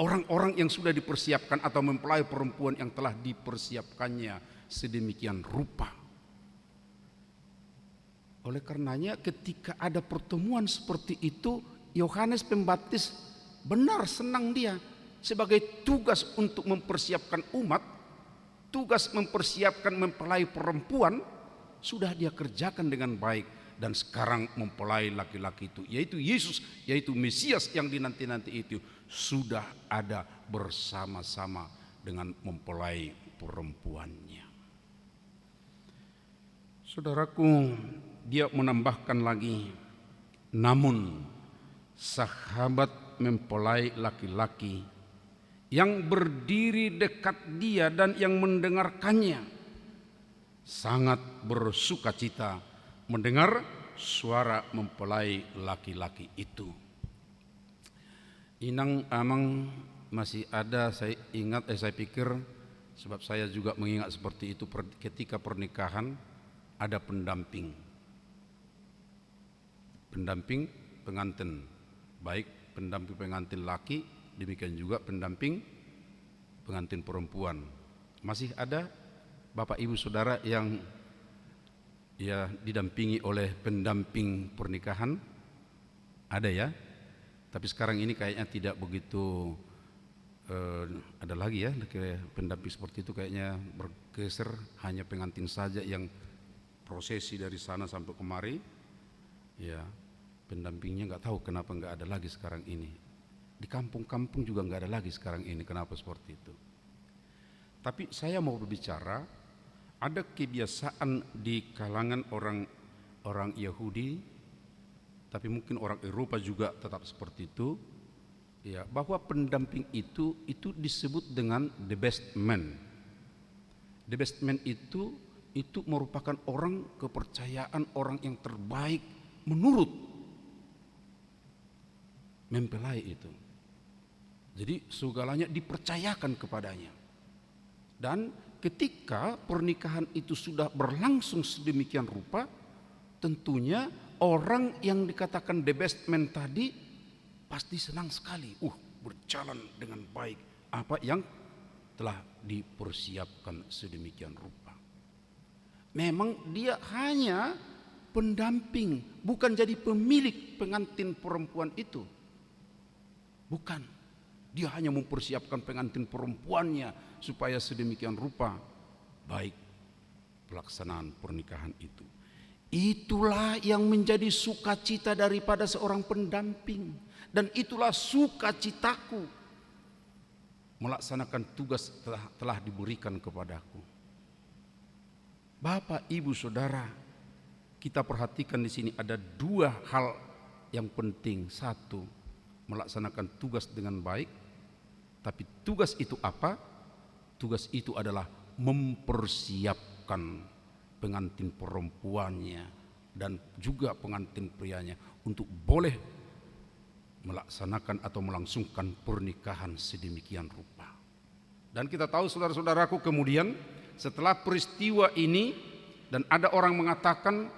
orang-orang yang sudah dipersiapkan atau mempelai perempuan yang telah dipersiapkannya sedemikian rupa. Oleh karenanya ketika ada pertemuan seperti itu, Yohanes Pembaptis benar senang dia sebagai tugas untuk mempersiapkan umat, tugas mempersiapkan mempelai perempuan sudah dia kerjakan dengan baik, dan sekarang mempelai laki-laki itu yaitu Yesus, yaitu Mesias yang dinanti-nanti itu sudah ada bersama-sama dengan mempelai perempuannya. Saudaraku, dia menambahkan lagi, namun sahabat mempelai laki-laki yang berdiri dekat dia dan yang mendengarkannya sangat bersuka cita mendengar suara mempelai laki-laki itu. Inang amang masih ada, saya ingat, saya pikir, sebab saya juga mengingat seperti itu ketika pernikahan ada pendamping pengantin, baik pendamping pengantin laki, demikian juga pendamping pengantin perempuan. Masih ada Bapak Ibu Saudara yang ya didampingi oleh pendamping pernikahan? Ada ya, tapi sekarang ini kayaknya tidak begitu ada lagi ya pendamping seperti itu, kayaknya bergeser, hanya pengantin saja yang prosesi dari sana sampai kemari. Ya, pendampingnya nggak tahu kenapa nggak ada lagi sekarang ini. Di kampung-kampung juga nggak ada lagi sekarang ini, kenapa seperti itu. Tapi saya mau berbicara, ada kebiasaan di kalangan orang Yahudi, tapi mungkin orang Eropa juga tetap seperti itu, ya, bahwa pendamping itu disebut dengan the best man. The best man itu merupakan orang kepercayaan, orang yang terbaik menurut mempelai itu. Jadi segalanya dipercayakan kepadanya. Dan ketika pernikahan itu sudah berlangsung sedemikian rupa, tentunya orang yang dikatakan the best man tadi pasti senang sekali. Berjalan dengan baik apa yang telah dipersiapkan sedemikian rupa. Memang dia hanya pendamping, bukan jadi pemilik pengantin perempuan itu. Bukan. Dia hanya mempersiapkan pengantin perempuannya supaya sedemikian rupa baik pelaksanaan pernikahan itu. Itulah yang menjadi sukacita daripada seorang pendamping, dan itulah sukacitaku melaksanakan tugas telah diberikan kepadaku. Bapak, Ibu, Saudara, kita perhatikan di sini ada dua hal yang penting. Satu, melaksanakan tugas dengan baik. Tapi tugas itu apa? Tugas itu adalah mempersiapkan pengantin perempuannya dan juga pengantin prianya untuk boleh melaksanakan atau melangsungkan pernikahan sedemikian rupa. Dan kita tahu, saudara-saudaraku, kemudian setelah peristiwa ini, dan ada orang mengatakan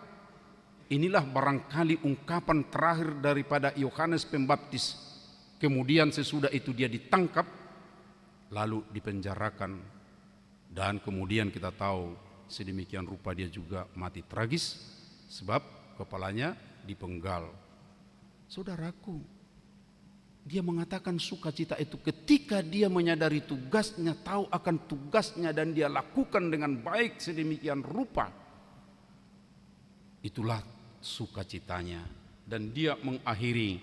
inilah barangkali ungkapan terakhir daripada Yohanes Pembaptis. Kemudian sesudah itu dia ditangkap, lalu dipenjarakan, dan kemudian kita tahu sedemikian rupa dia juga mati tragis sebab kepalanya dipenggal. Saudaraku, dia mengatakan sukacita itu ketika dia menyadari tugasnya, tahu akan tugasnya, dan dia lakukan dengan baik sedemikian rupa. Itulah sukacitanya. Dan dia mengakhiri,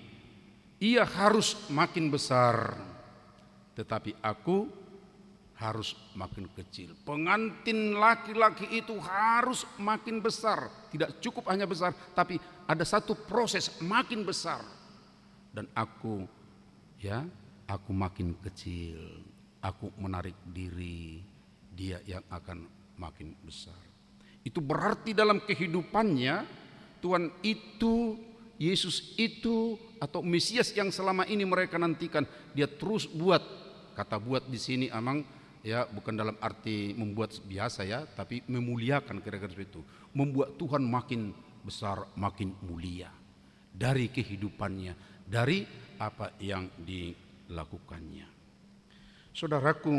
ia harus makin besar, tetapi aku harus makin kecil. Pengantin laki-laki itu harus makin besar. Tidak cukup hanya besar, tapi ada satu proses makin besar. Dan aku makin kecil. Aku menarik diri, dia yang akan makin besar. Itu berarti dalam kehidupannya Tuhan itu, Yesus itu, atau Mesias yang selama ini mereka nantikan, dia terus buat. Kata buat di sini emang ya bukan dalam arti membuat biasa ya, tapi memuliakan, kira-kira seperti itu. Membuat Tuhan makin besar, makin mulia dari kehidupannya, dari apa yang dilakukannya. Saudaraku,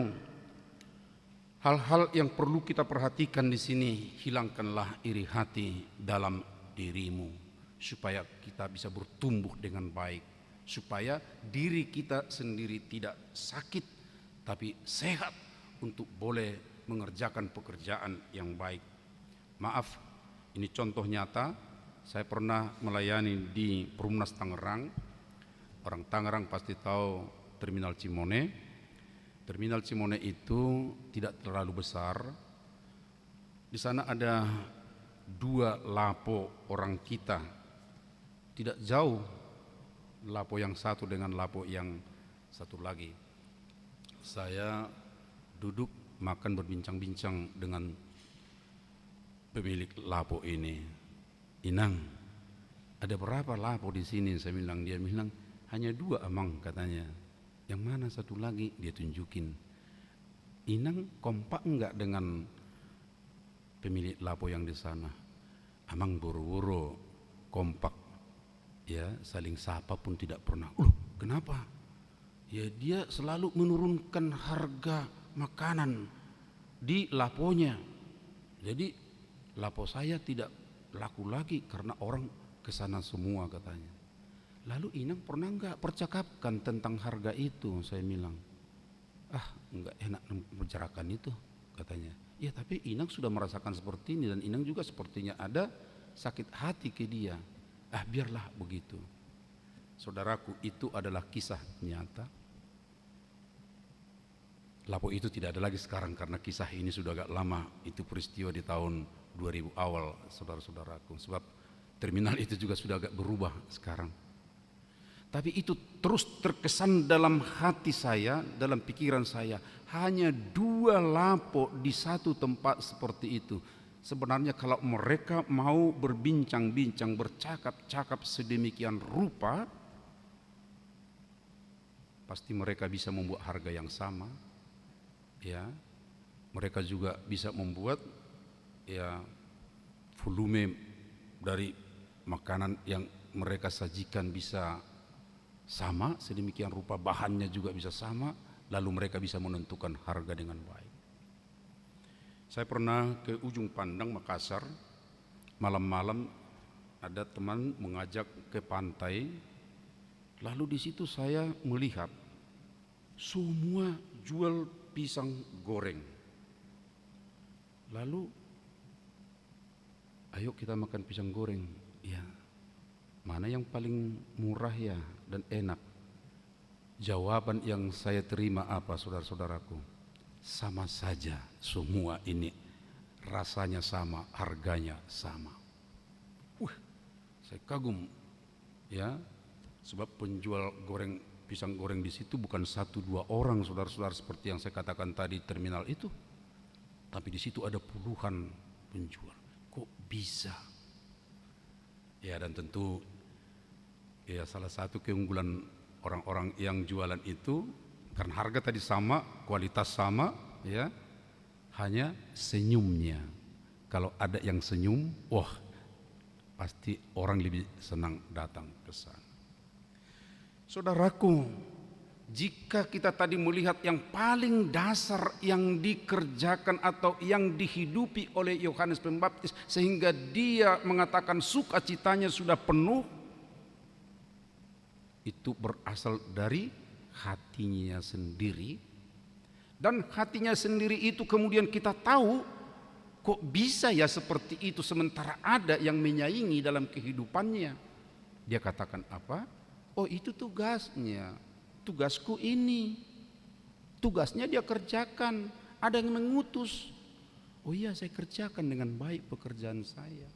hal-hal yang perlu kita perhatikan di sini, hilangkanlah iri hati dalam dirimu supaya kita bisa bertumbuh dengan baik, supaya diri kita sendiri tidak sakit tapi sehat untuk boleh mengerjakan pekerjaan yang baik. Maaf, ini contoh nyata. Saya pernah melayani di Perumnas Tangerang. Orang Tangerang pasti tahu Terminal Cimone. Terminal Cimone itu tidak terlalu besar. Di sana ada 2 lapo orang kita. Tidak jauh lapo yang satu dengan lapo yang satu lagi. Saya duduk makan berbincang-bincang dengan pemilik lapo ini. Inang, ada berapa lapo di sini? Saya bilang, dia bilang hanya 2 amang katanya. Yang mana satu lagi? Dia tunjukin. Inang kompak enggak dengan pemilik lapo yang di sana? Amang buru-buru kompak, ya, saling sapa pun tidak pernah. Kenapa? Ya dia selalu menurunkan harga makanan di laponya. Jadi lapo saya tidak laku lagi karena orang kesana semua katanya. Lalu Inang pernah enggak percakapkan tentang harga itu? Saya bilang, enggak enak membicarakan itu katanya. Ya tapi Inang sudah merasakan seperti ini, dan Inang juga sepertinya ada sakit hati ke dia. Biarlah begitu. Saudaraku, itu adalah kisah nyata. Lapo itu tidak ada lagi sekarang karena kisah ini sudah agak lama. Itu peristiwa di tahun 2000 awal, saudara-saudaraku. Sebab terminal itu juga sudah agak berubah sekarang. Tapi itu terus terkesan dalam hati saya, dalam pikiran saya. Hanya 2 lapo di satu tempat seperti itu. Sebenarnya kalau mereka mau berbincang-bincang, bercakap-cakap sedemikian rupa, pasti mereka bisa membuat harga yang sama. Ya, mereka juga bisa membuat ya volume dari makanan yang mereka sajikan bisa sama sedemikian rupa, bahannya juga bisa sama, lalu mereka bisa menentukan harga dengan baik. Saya pernah ke ujung Pandang, Makassar. Malam-malam ada teman mengajak ke pantai. Lalu di situ saya melihat semua jual pisang goreng. Lalu, ayo kita makan pisang goreng. Ya, mana yang paling murah ya dan enak? Jawaban yang saya terima apa, saudara-saudaraku? Sama saja, semua ini rasanya sama, harganya sama. Saya kagum, ya, sebab penjual pisang goreng di situ bukan 1-2 orang, saudara-saudara, seperti yang saya katakan tadi terminal itu, tapi di situ ada puluhan penjual. Kok bisa? Ya, dan tentu ya salah satu keunggulan orang-orang yang jualan itu, karena harga tadi sama, kualitas sama, ya, hanya senyumnya. Kalau ada yang senyum, wah, pasti orang lebih senang datang ke sana. Saudaraku, jika kita tadi melihat yang paling dasar yang dikerjakan atau yang dihidupi oleh Yohanes Pembaptis sehingga dia mengatakan sukacitanya sudah penuh, itu berasal dari hatinya sendiri. Dan hatinya sendiri itu kemudian kita tahu, kok bisa ya seperti itu sementara ada yang menyaingi dalam kehidupannya. Dia katakan apa? Oh, itu tugasnya. Tugasku ini, tugasnya dia kerjakan. Ada yang mengutus. Oh iya, saya kerjakan dengan baik pekerjaan saya.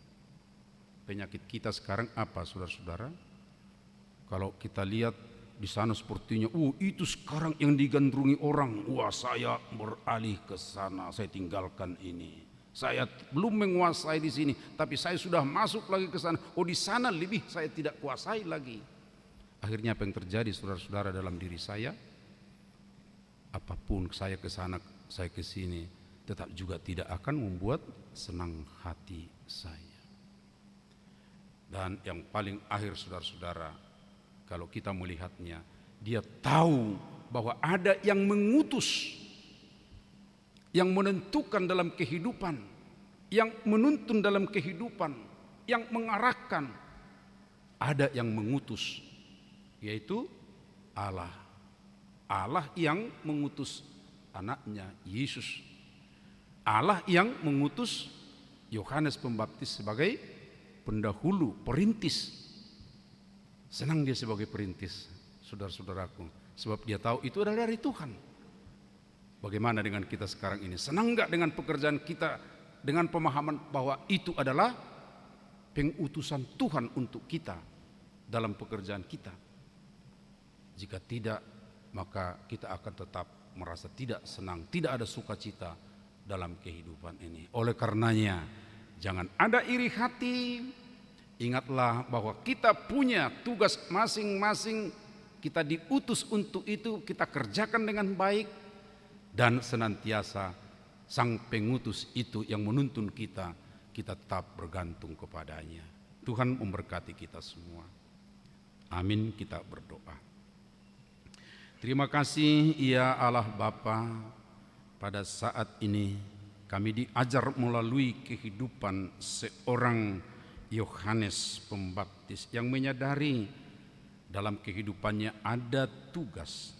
Penyakit kita sekarang apa, saudara-saudara? Kalau kita lihat di sana sepertinya, itu sekarang yang digandrungi orang. Wah, saya beralih ke sana, saya tinggalkan ini. Saya belum menguasai di sini, tapi saya sudah masuk lagi ke sana. Oh, di sana lebih saya tidak kuasai lagi. Akhirnya apa yang terjadi, saudara-saudara, dalam diri saya? Apapun saya ke sana, saya ke sini, tetap juga tidak akan membuat senang hati saya. Dan yang paling akhir, saudara-saudara, kalau kita melihatnya, dia tahu bahwa ada yang mengutus, yang menentukan dalam kehidupan, yang menuntun dalam kehidupan, yang mengarahkan. Ada yang mengutus, yaitu Allah. Allah yang mengutus anaknya Yesus. Allah yang mengutus Yohanes Pembaptis sebagai pendahulu, perintis. Senang dia sebagai perintis, saudara-saudaraku, sebab dia tahu itu adalah dari Tuhan. Bagaimana dengan kita sekarang ini? Senang enggak dengan pekerjaan kita, dengan pemahaman bahwa itu adalah pengutusan Tuhan untuk kita dalam pekerjaan kita? Jika tidak, maka kita akan tetap merasa tidak senang, tidak ada sukacita dalam kehidupan ini. Oleh karenanya, jangan ada iri hati. Ingatlah bahwa kita punya tugas masing-masing. Kita diutus untuk itu, kita kerjakan dengan baik. Dan senantiasa Sang Pengutus itu yang menuntun kita, kita tetap bergantung kepadanya. Tuhan memberkati kita semua. Amin, kita berdoa. Terima kasih ya Allah Bapa, pada saat ini kami diajar melalui kehidupan seorang Yohanes Pembaptis yang menyadari dalam kehidupannya ada tugas,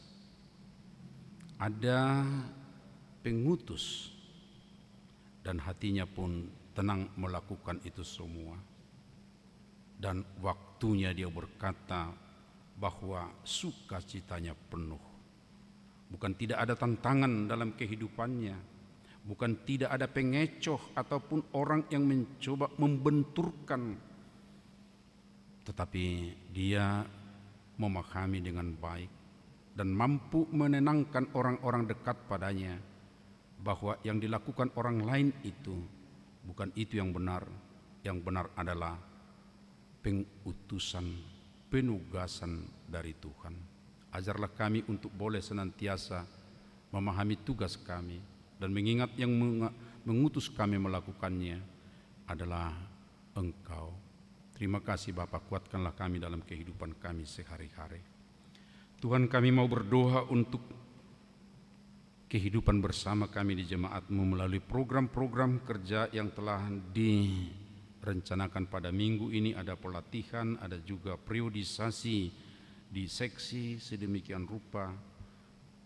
ada pengutus, dan hatinya pun tenang melakukan itu semua. Dan waktunya dia berkata bahwa sukacitanya penuh. Bukan tidak ada tantangan dalam kehidupannya, bukan tidak ada pengecoh ataupun orang yang mencoba membenturkan, tetapi dia memahami dengan baik dan mampu menenangkan orang-orang dekat padanya bahwa yang dilakukan orang lain itu bukan itu yang benar adalah pengutusan, penugasan dari Tuhan. Ajarlah kami untuk boleh senantiasa memahami tugas kami dan mengingat yang mengutus kami melakukannya adalah Engkau. Terima kasih Bapa, kuatkanlah kami dalam kehidupan kami sehari-hari. Tuhan, kami mau berdoa untuk kehidupan bersama kami di jemaat-Mu melalui program-program kerja yang telah direncanakan pada minggu ini. Ada pelatihan, ada juga periodisasi di seksi sedemikian rupa.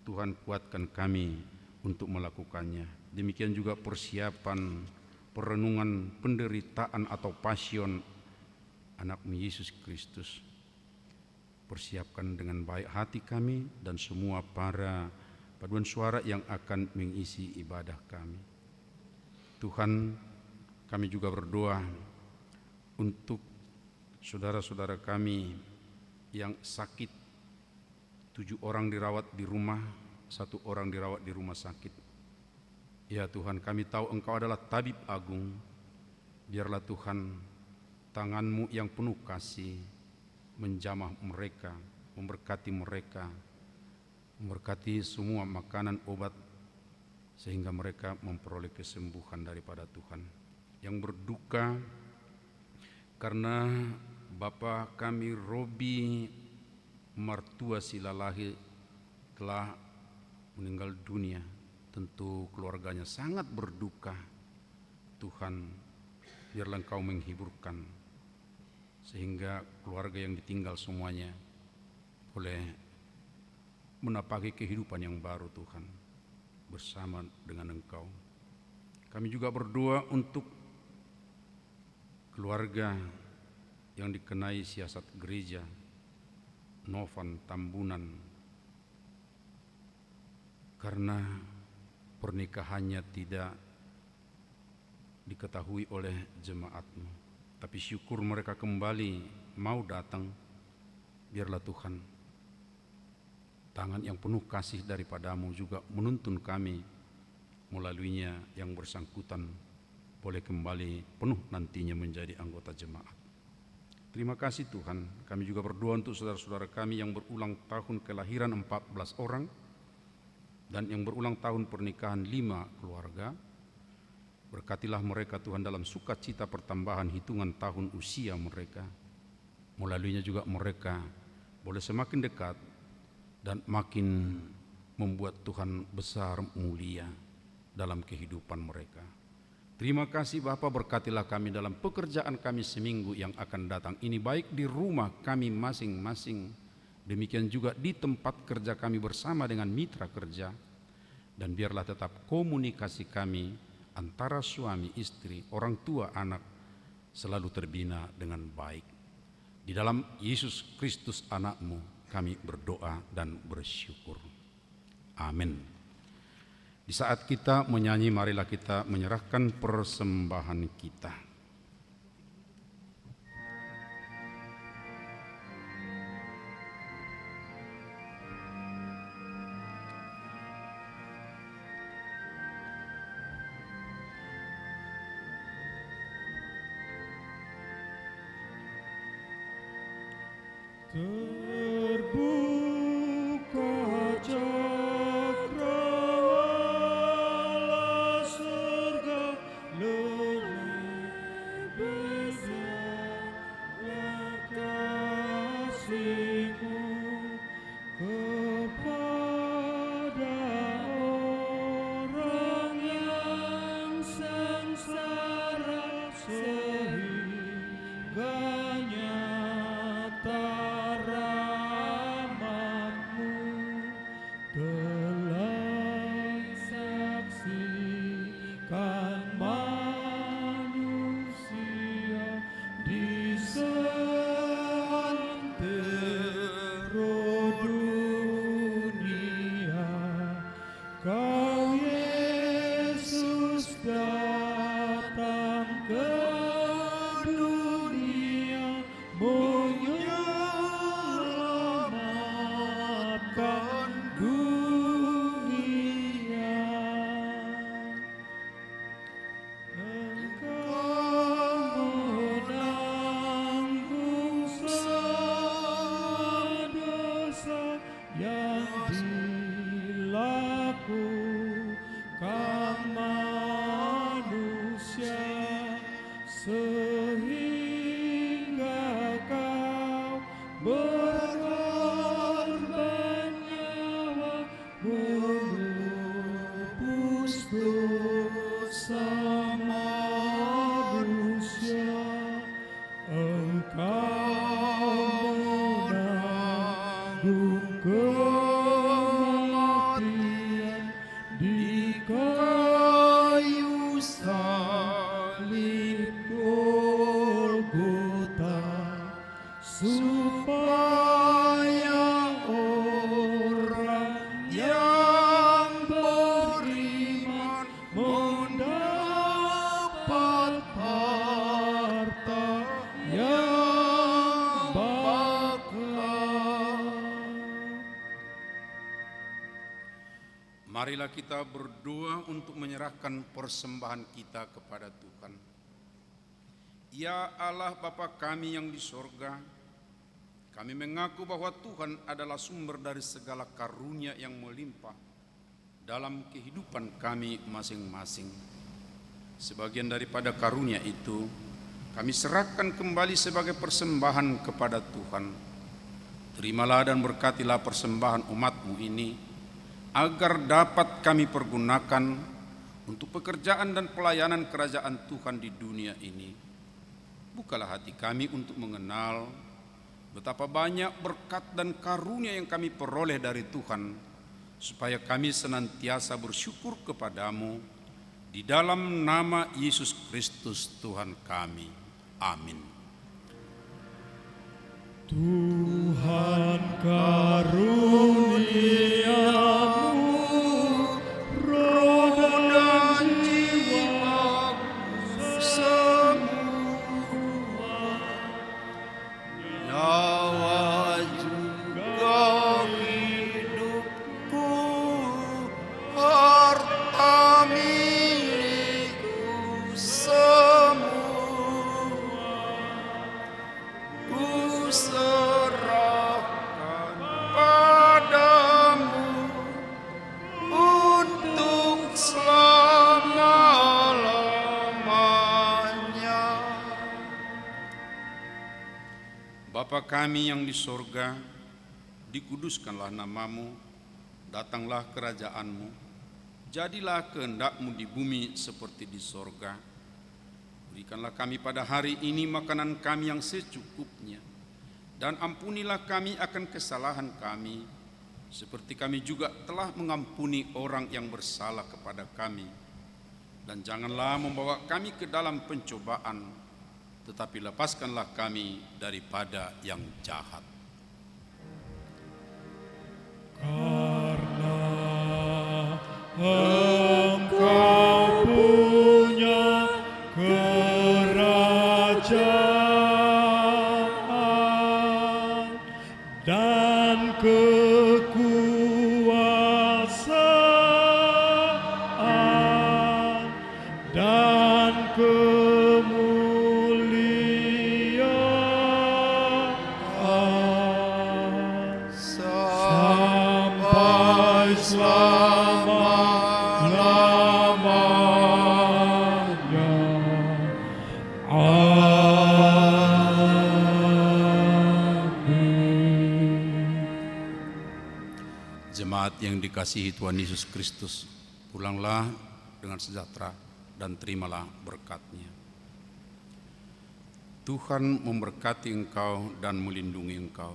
Tuhan, kuatkan kami untuk melakukannya. Demikian juga persiapan perenungan penderitaan atau passion anak-Mu Yesus Kristus. Persiapkan dengan baik hati kami dan semua para paduan suara yang akan mengisi ibadah kami. Tuhan, kami juga berdoa untuk saudara-saudara kami yang sakit. 7 orang dirawat di rumah, 1 orang dirawat di rumah sakit. Ya Tuhan, kami tahu Engkau adalah tabib agung. Biarlah Tuhan, tangan-Mu yang penuh kasih menjamah mereka, memberkati mereka, memberkati semua makanan, obat, sehingga mereka memperoleh kesembuhan daripada Tuhan. Yang berduka, karena Bapa kami Robi Martua Silalahi telah meninggal dunia. Tentu keluarganya sangat berduka. Tuhan, biarlah Engkau menghiburkan, sehingga keluarga yang ditinggal semuanya boleh menapaki kehidupan yang baru Tuhan, bersama dengan Engkau. Kami juga berdoa untuk keluarga yang dikenai siasat gereja, Novan Tambunan, karena pernikahannya tidak diketahui oleh jemaat-Mu. Tapi syukur mereka kembali mau datang. Biarlah Tuhan, tangan yang penuh kasih daripada-Mu juga menuntun kami, melaluinya yang bersangkutan boleh kembali penuh nantinya menjadi anggota jemaat. Terima kasih Tuhan. Kami juga berdoa untuk saudara-saudara kami yang berulang tahun kelahiran 14 orang dan yang berulang tahun pernikahan 5 keluarga. Berkatilah mereka Tuhan dalam sukacita pertambahan hitungan tahun usia mereka. Melaluinya juga mereka boleh semakin dekat dan makin membuat Tuhan besar mulia dalam kehidupan mereka. Terima kasih Bapa, berkatilah kami dalam pekerjaan kami seminggu yang akan datang ini, baik di rumah kami masing-masing, demikian juga di tempat kerja kami bersama dengan mitra kerja. Dan biarlah tetap komunikasi kami antara suami, istri, orang tua, anak selalu terbina dengan baik. Di dalam Yesus Kristus anak-Mu kami berdoa dan bersyukur. Amin. Di saat kita menyanyi, marilah kita menyerahkan persembahan kita. Terbuka cakrawala surga, lebihnya kasih-Mu kepada orang yang sengsara, sehingga nyata rahmat-Mu telah saksikan manusia di seantero dunia. Kau Yesus datang ke dunia menyelamatkan dunia. Engkau menanggung semua dosa yang dilakukan manusia, sehingga Kau berkorban nyawa menebus dosa manusia. Engkau menanggung kematian di kayu salib Golgota, supaya orang yang beriman mendapat harta yang bakal. Marilah kita berdoa untuk menyerahkan persembahan kita kepada Tuhan. Ya Allah Bapa kami yang di sorga, kami mengaku bahwa Tuhan adalah sumber dari segala karunia yang melimpah dalam kehidupan kami masing-masing. Sebagian daripada karunia itu kami serahkan kembali sebagai persembahan kepada Tuhan. Terimalah dan berkatilah persembahan umat-Mu ini, agar dapat kami pergunakan untuk pekerjaan dan pelayanan kerajaan Tuhan di dunia ini. Bukalah hati kami untuk mengenal betapa banyak berkat dan karunia yang kami peroleh dari Tuhan, supaya kami senantiasa bersyukur kepadamu, di dalam nama Yesus Kristus Tuhan kami. Amin. Tuhan karuniamu, roh dan jiwaku semua, nyawa juga hidupku, harta milikku semua, ku serahkan padamu untuk selama-lamanya. Bapa kami yang di sorga, dikuduskanlah namamu, datanglah kerajaanmu, jadilah kehendak-Mu di bumi seperti di sorga. Berikanlah kami pada hari ini makanan kami yang secukupnya, dan ampunilah kami akan kesalahan kami, seperti kami juga telah mengampuni orang yang bersalah kepada kami. Dan janganlah membawa kami ke dalam pencobaan, tetapi lepaskanlah kami daripada yang jahat. karena Engkau punya kerajaan dan kekuasaan dan kemuliaan sampai selama-lamanya. Amin. Jemaat yang dikasihi Tuhan Yesus Kristus, pulanglah dengan sejahtera dan terimalah berkat-Nya. Tuhan memberkati engkau dan melindungi engkau.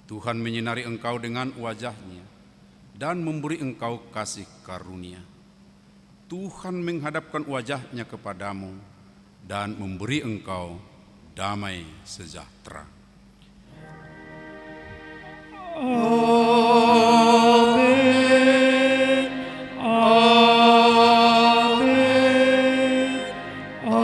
Tuhan menyinari engkau dengan wajah-Nya dan memberi engkau kasih karunia. Tuhan menghadapkan wajah-Nya kepadamu dan memberi engkau damai sejahtera. Amin. Amin. Amin.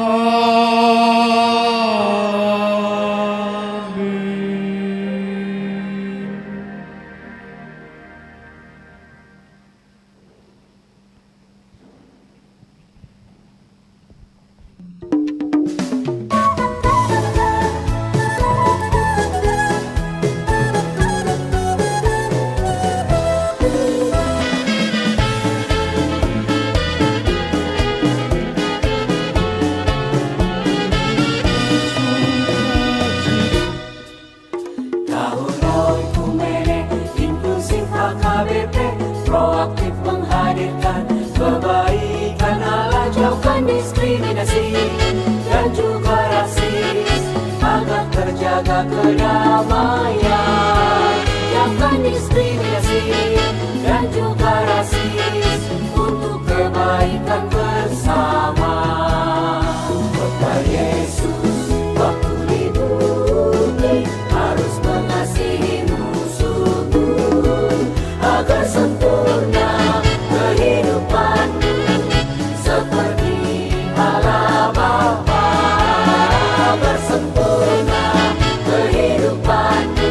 Tahun Kumene, inklusif HKBP, proaktif menghadirkan kebaikan Allah, jauhkan diskriminasi dan juga rasis, agar terjaga kedamaian. Jauhkan diskriminasi dan juga rasis untuk kebaikan bersama. Kota Yesus waktu di bumi harus mengasihi musuhmu, agar sempurna kehidupanmu seperti Allah Bapa. Agar sempurna kehidupanmu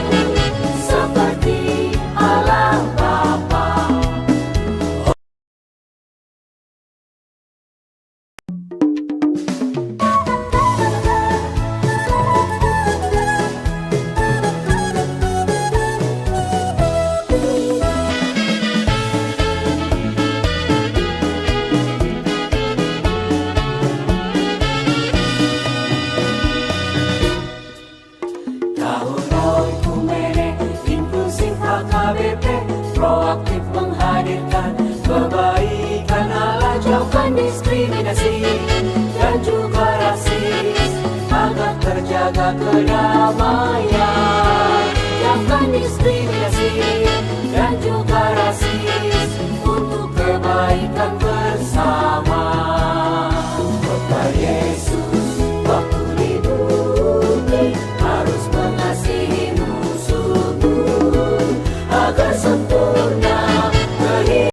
seperti Allah Bapa. kedamaian.